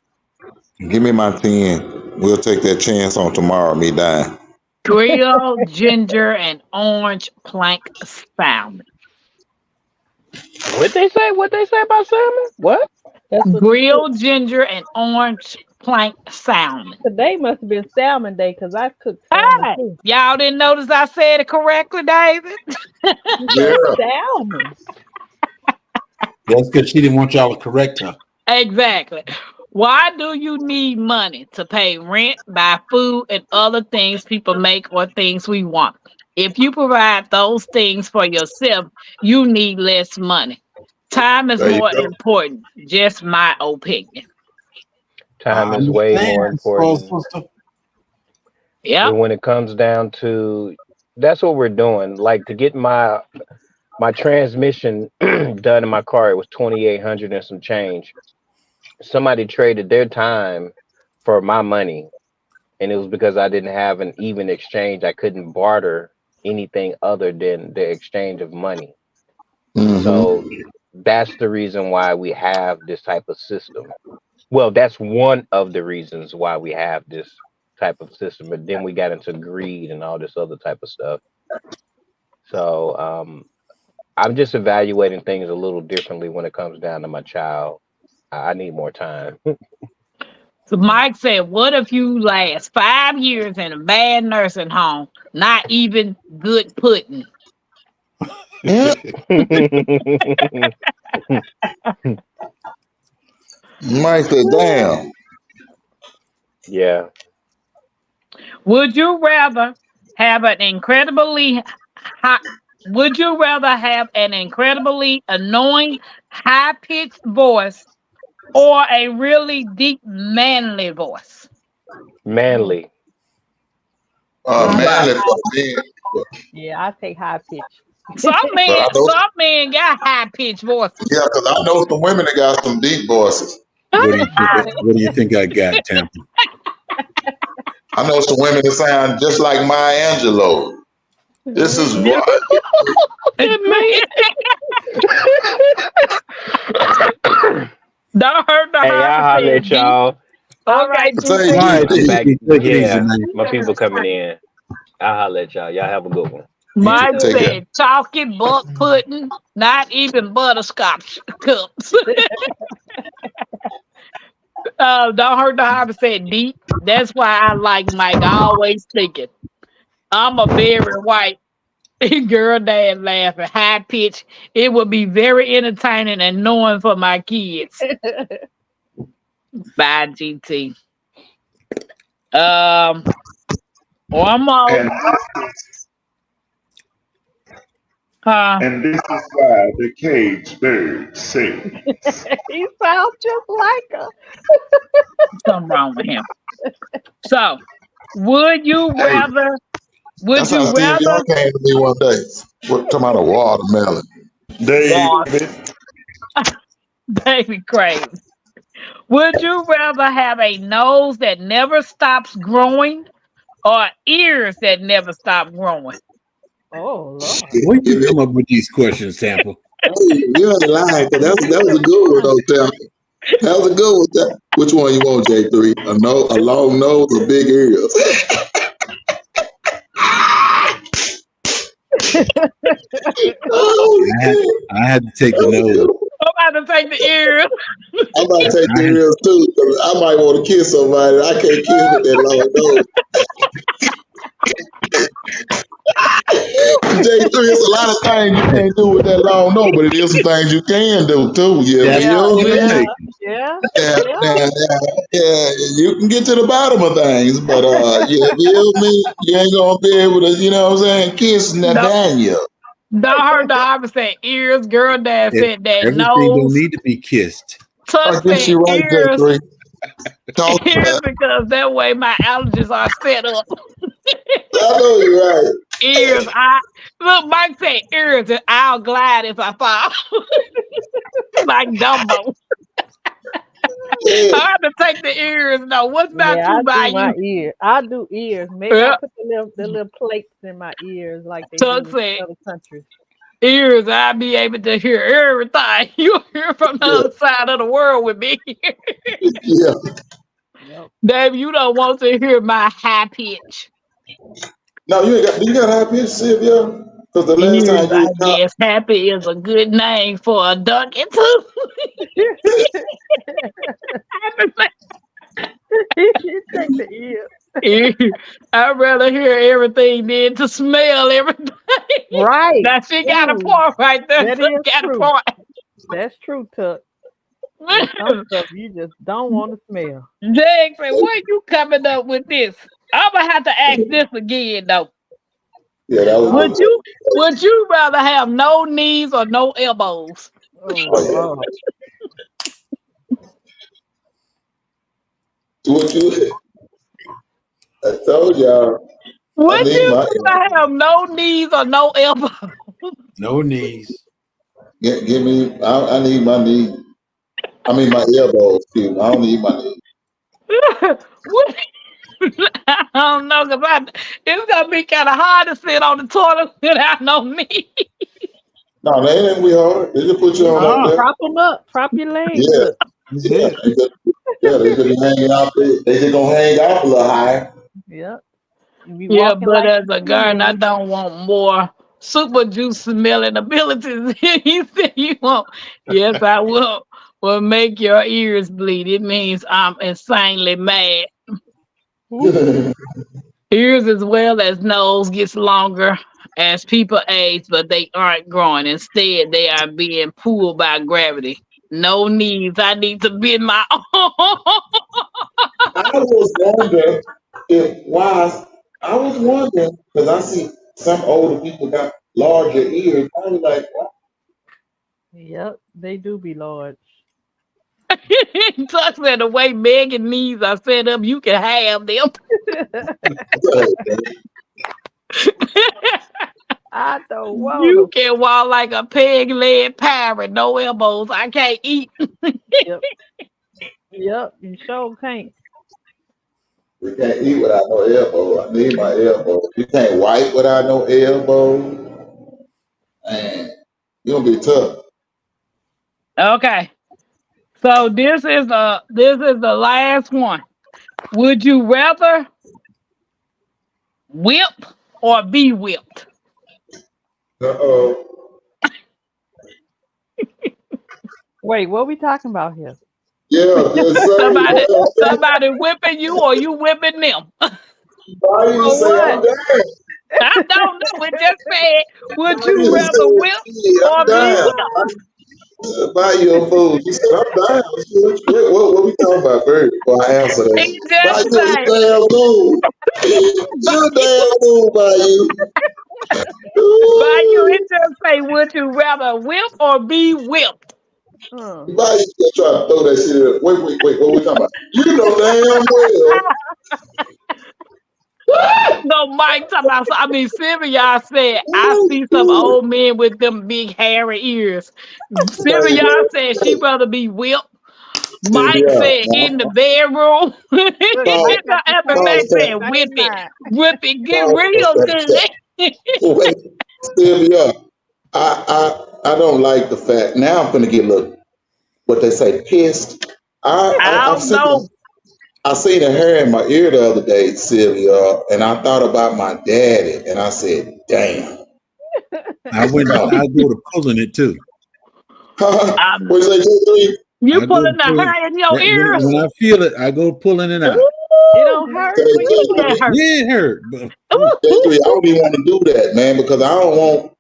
Give me my 10. We'll take that chance on tomorrow, me dying. Grilled ginger and orange plank salmon. What they say? What they say about salmon? What? That's what you cook. Grilled ginger and orange plank salmon. Today must have been salmon day because I cooked salmon Hey, too. y'all didn't notice I said it correctly, David? You Yeah. said salmon. That's because she didn't want y'all to correct her. Exactly. Why do you need money to pay rent, buy food, and other things people make or things we want? If you provide those things for yourself, you need less money. Time is There you more go. important. Just my opinion. Time I is way more understand, important. sister. Yep. But when it comes down to that's what we're doing. Like to get my transmission done in my car, it was 2,800 and some change. Somebody traded their time for my money, and it was because I didn't have an even exchange. I couldn't barter anything other than the exchange of money. Mm-hmm. So that's the reason why we have this type of system. Well, that's one of the reasons why we have this type of system. But then we got into greed and all this other type of stuff. So I'm just evaluating things a little differently when it comes down to my child. I need more time. So Mike said, what if you last 5 years in a bad nursing home, not even good pudding? Mike said, damn. Yeah. Would you rather have an incredibly high, would you rather have an incredibly annoying high-pitched voice or a really deep manly voice? Manly. Manly for men. Yeah, I take high pitch. Some But I know, men got high-pitched voices. yeah, because I know some women that got some deep voices. What do you think I got, Tampa? I know some women that sound just like Maya Angelou. This is right. Don't hurt the Hey, I'll holler at y'all. All right, Say, All right, I'm back. take it easy, Yeah, man. my people coming in. I'll holler at y'all. Y'all have a good one. Mike Take said chalky butt pudding, not even butterscotch cups. Don't hurt the harbor said deep. That's why I like Mike. Always thinking. I'm a very white girl dad laughing, high pitch. It would be very entertaining and annoying for my kids. Bye, GT. One more. And this is why the caged bird sings. He sounds just like her. Something wrong with him. So, would you rather? Would That's how you Steve rather? Young came to me one day. What, talking about a watermelon. David, Baby crazy. Would you rather have a nose that never stops growing or ears that never stop growing? Oh, Lord. Where you come up with these questions, Tampa? You ain't lying, because that was a good one, though, Tim. That was a good one. Which one you want, J3? A long nose or big ears? Oh, I had to take the nose. I'm about to take the ears. I'm about to take the ears too, because I might want to kiss somebody. I can't kiss with that long nose. J3, it's a lot of things you can't do with that long nose, but it is some things you can do too. Yeah, Yeah. you can get to the bottom of things, but you feel me? You ain't gonna be able to, you know what I'm saying, kiss Nathaniel. Don't hurt the opposite. Ears, girl dad said that. Everything don't Nose. need to be kissed. I Tuck guess said you're right, ears. J3. Talk Ears about it. because that way my allergies are set up. I know you're right. Ears, look, Mike said ears, and I'll glide if I fall. Like Dumbo. Yeah. I have to take the ears though. What's about Yeah, you by I do my you? ears. I do ears. Maybe Yeah. I put the little plates in my ears like they Tuck do said in other countries. ears, I'll be able to hear everything. You hear from the other side of the world with me. Yeah. Yep. Dave, you don't want to hear my high pitch. No, you got high pitch, Sylvia? Because the last Ears, time you I guess happy is a good name for a duck and too. You take the ears. I'd rather hear everything than to smell everything. Right. Now she got a Ooh, point right there. that She is got true. a point. That's true, Tuck. There's some stuff you just don't want to smell. Jake said, where you coming up with this? I'm gonna have to ask this again though. Yeah, that was Would you rather have no knees or no elbows? Oh, Lord. what you. I told y'all. Would need you my rather have no knees or no elbows? No knees. Give me. I need my knee. I mean my elbows. Excuse me. I don't need my knee. What- I don't know, because it's gonna be kind of hard to sit on the toilet without no knees. No, they ain't gonna be hard. They just put you on up there. Prop them up. Prop your legs Yeah. up. That's Yeah, it. they just be hanging out there. They just gonna hang out a little higher. Yep. You be Yeah, walking but like as a garden, I don't want more super juice smelling abilities. You said you want. Yes, I will. will make your ears bleed. It means I'm insanely mad. Ears as well as nose gets longer as people age, but they aren't growing. Instead, they are being pulled by gravity. No knees. I need to bend my I was wondering I was wondering because I see some older people got larger ears. I was like, what? Yep, they do be large. Tuck said the way Megan knees are set up, you can have them. I don't want You them. can walk like a peg-leg parrot, no elbows. I can't eat. Yep, you sure can't. We can't eat without no elbow. I need my elbow. You can't wipe without no elbow. Man, you gonna be tough. Okay. So this is the last one. Would you rather whip or be whipped? Uh-oh. Wait, what we talking about here? Yeah, Somebody whipping you or you whipping them? Why you say I'm down? I don't know. It just said, would you rather whip or I'm be down. whipped? Buy you a food. You said I'm down. What we talking about, Bird? Well, I answer that. He Buy just you a said, damn food. You a damn food, buy you. by you, it just say, would you rather whip or be whipped? Hmm. Buy you still try to throw that shit in. Wait, what we talking about? You know damn well. No, Mike talking about. I mean, Sylvia said, I see some old men with them big hairy ears. Sylvia said she rather be whipped. Mike said in the bedroom. Said whip it, get real good. Wait, Sylvia, I don't like the fact. Now I'm gonna get a little, what they say, pissed. I've seen a hair in my ear the other day, Sylvia, and I thought about my daddy, and I said, "Damn." I go to pulling it too. What you say, J3? You pulling the hair in your ears? When I feel it, I go pulling it out. It don't hurt. J3, Yeah, it hurt. But J3, I don't even want to do that, man, because I don't want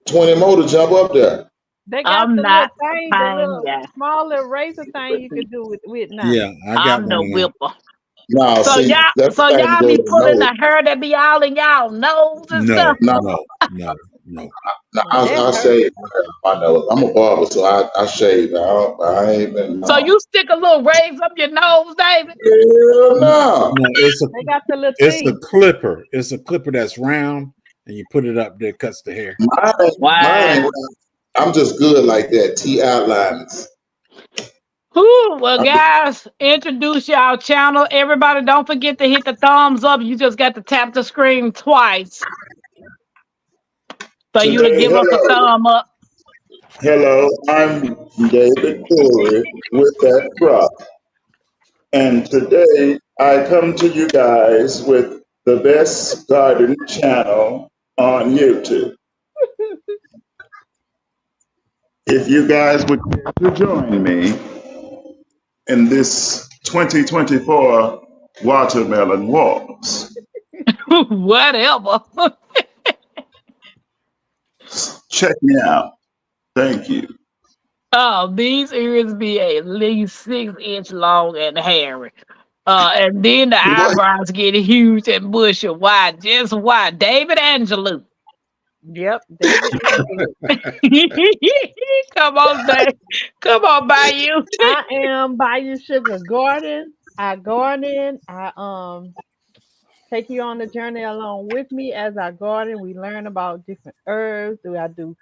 20 more to jump up there. They got I'm the not little thing, the little small little razor thing you can do with now. yeah, I got I'm the whipper. No, So see, y'all be pulling the hair that be all in y'all nose and stuff. No. I shave my nose. I'm a barber, so I shave. I ain't been. So you stick a little razor up your nose, David? Hell no. No, They got the little it's thing. a clipper. It's a clipper that's round, and you put it up there, cuts the hair. Mine, I'm just good like that. T outlines. Well, guys, introduce y'all channel. Everybody, don't forget to hit the thumbs up. You just got to tap the screen twice for you to give us a thumb up. Hello, I'm David Corey with that crop. And today I come to you guys with the best garden channel on YouTube. If you guys would care to join me in this 2024 Watermelon Wars. Whatever. Check me out. Thank you. Oh, these ears be at least 6 inches long and hairy. And then the eyebrows get huge and bushy. Why? Just why? David Angelou. Yep. Come on, Dave. Come on, Bayou. I am Bayou Sugar Garden. I garden. I take you on the journey along with me as I garden. We learn about different herbs. I do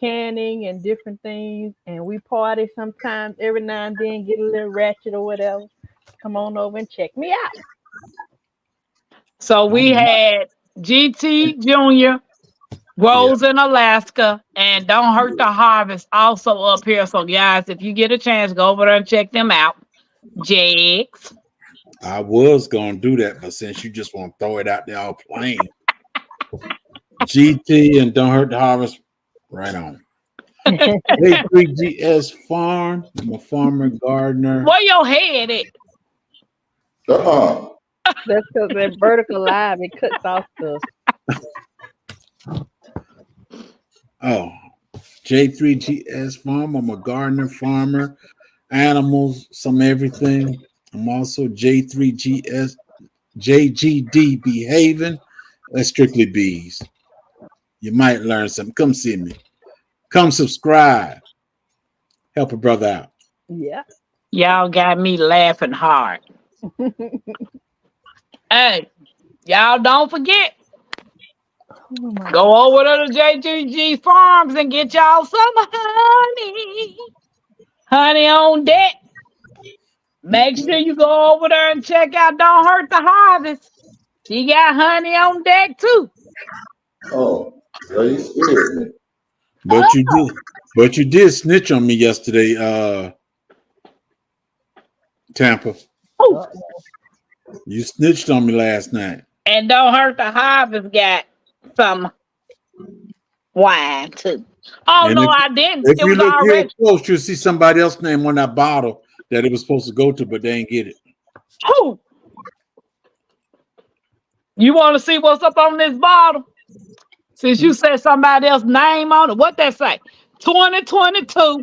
canning and different things, and we party sometimes. Every now and then, get a little ratchet or whatever. Come on over and check me out. So we had GT Jr. Grows in Alaska, and Don't Hurt the Harvest also up here. So guys, if you get a chance, go over there and check them out. Jags. I was gonna do that, but since you just want to throw it out there all plain, GT and Don't Hurt the Harvest, right on. J3GS Farm. I'm a farmer, gardener. Where your head at? That's because they're vertical live. It cuts off the. Oh, J3GS Farm. I'm a gardener, farmer, animals, some everything. I'm also J3GS, JGD Behaving. That's strictly bees. You might learn something. Come see me. Come subscribe. Help a brother out. Yeah. Y'all got me laughing hard. Hey, y'all don't forget. Oh my Go over to the JGG Farms and get y'all some honey. Honey on deck. Make sure you go over there and check out Don't Hurt the Harvest. She got honey on deck too. Oh, very scared. But you did snitch on me yesterday, Tampa. Oh, You snitched on me last night. and Don't Hurt the Harvest got some wine too. Oh And no, if- I didn't. If It you was look real already. close, you'll see somebody else's name on that bottle that it was supposed to go to, but they ain't get it. Who? You want to see what's up on this bottle? Since you said somebody else's name on it, what that say? 2022.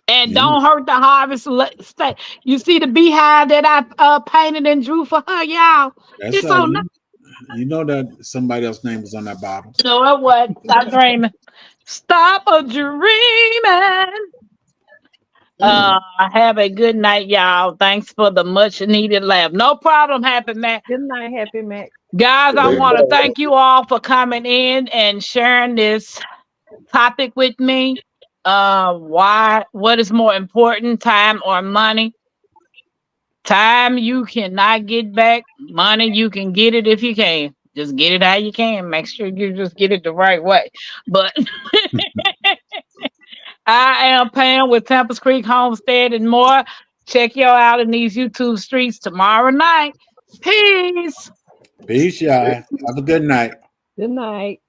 And Don't Hurt the Harvest. Stay. You see the beehive that I painted and drew for her, y'all. That's It's how on. you know that somebody else's name was on that bottle. No, it wasn't. Stop dreaming. Stop a dreaming. Have a good night, y'all. Thanks for the much needed laugh. No problem, Happy Mac. Good night, Happy Mac. Guys, I want to thank you all for coming in and sharing this topic with me. What is more important, time or money? Time you cannot get back. Money you can get it if you can. Just get it how you can. Make sure you just get it the right way. But I am Pam with Tempest Creek Homestead and more. Check y'all out in these YouTube streets tomorrow night. Peace. Peace, y'all. Have a good night. Good night.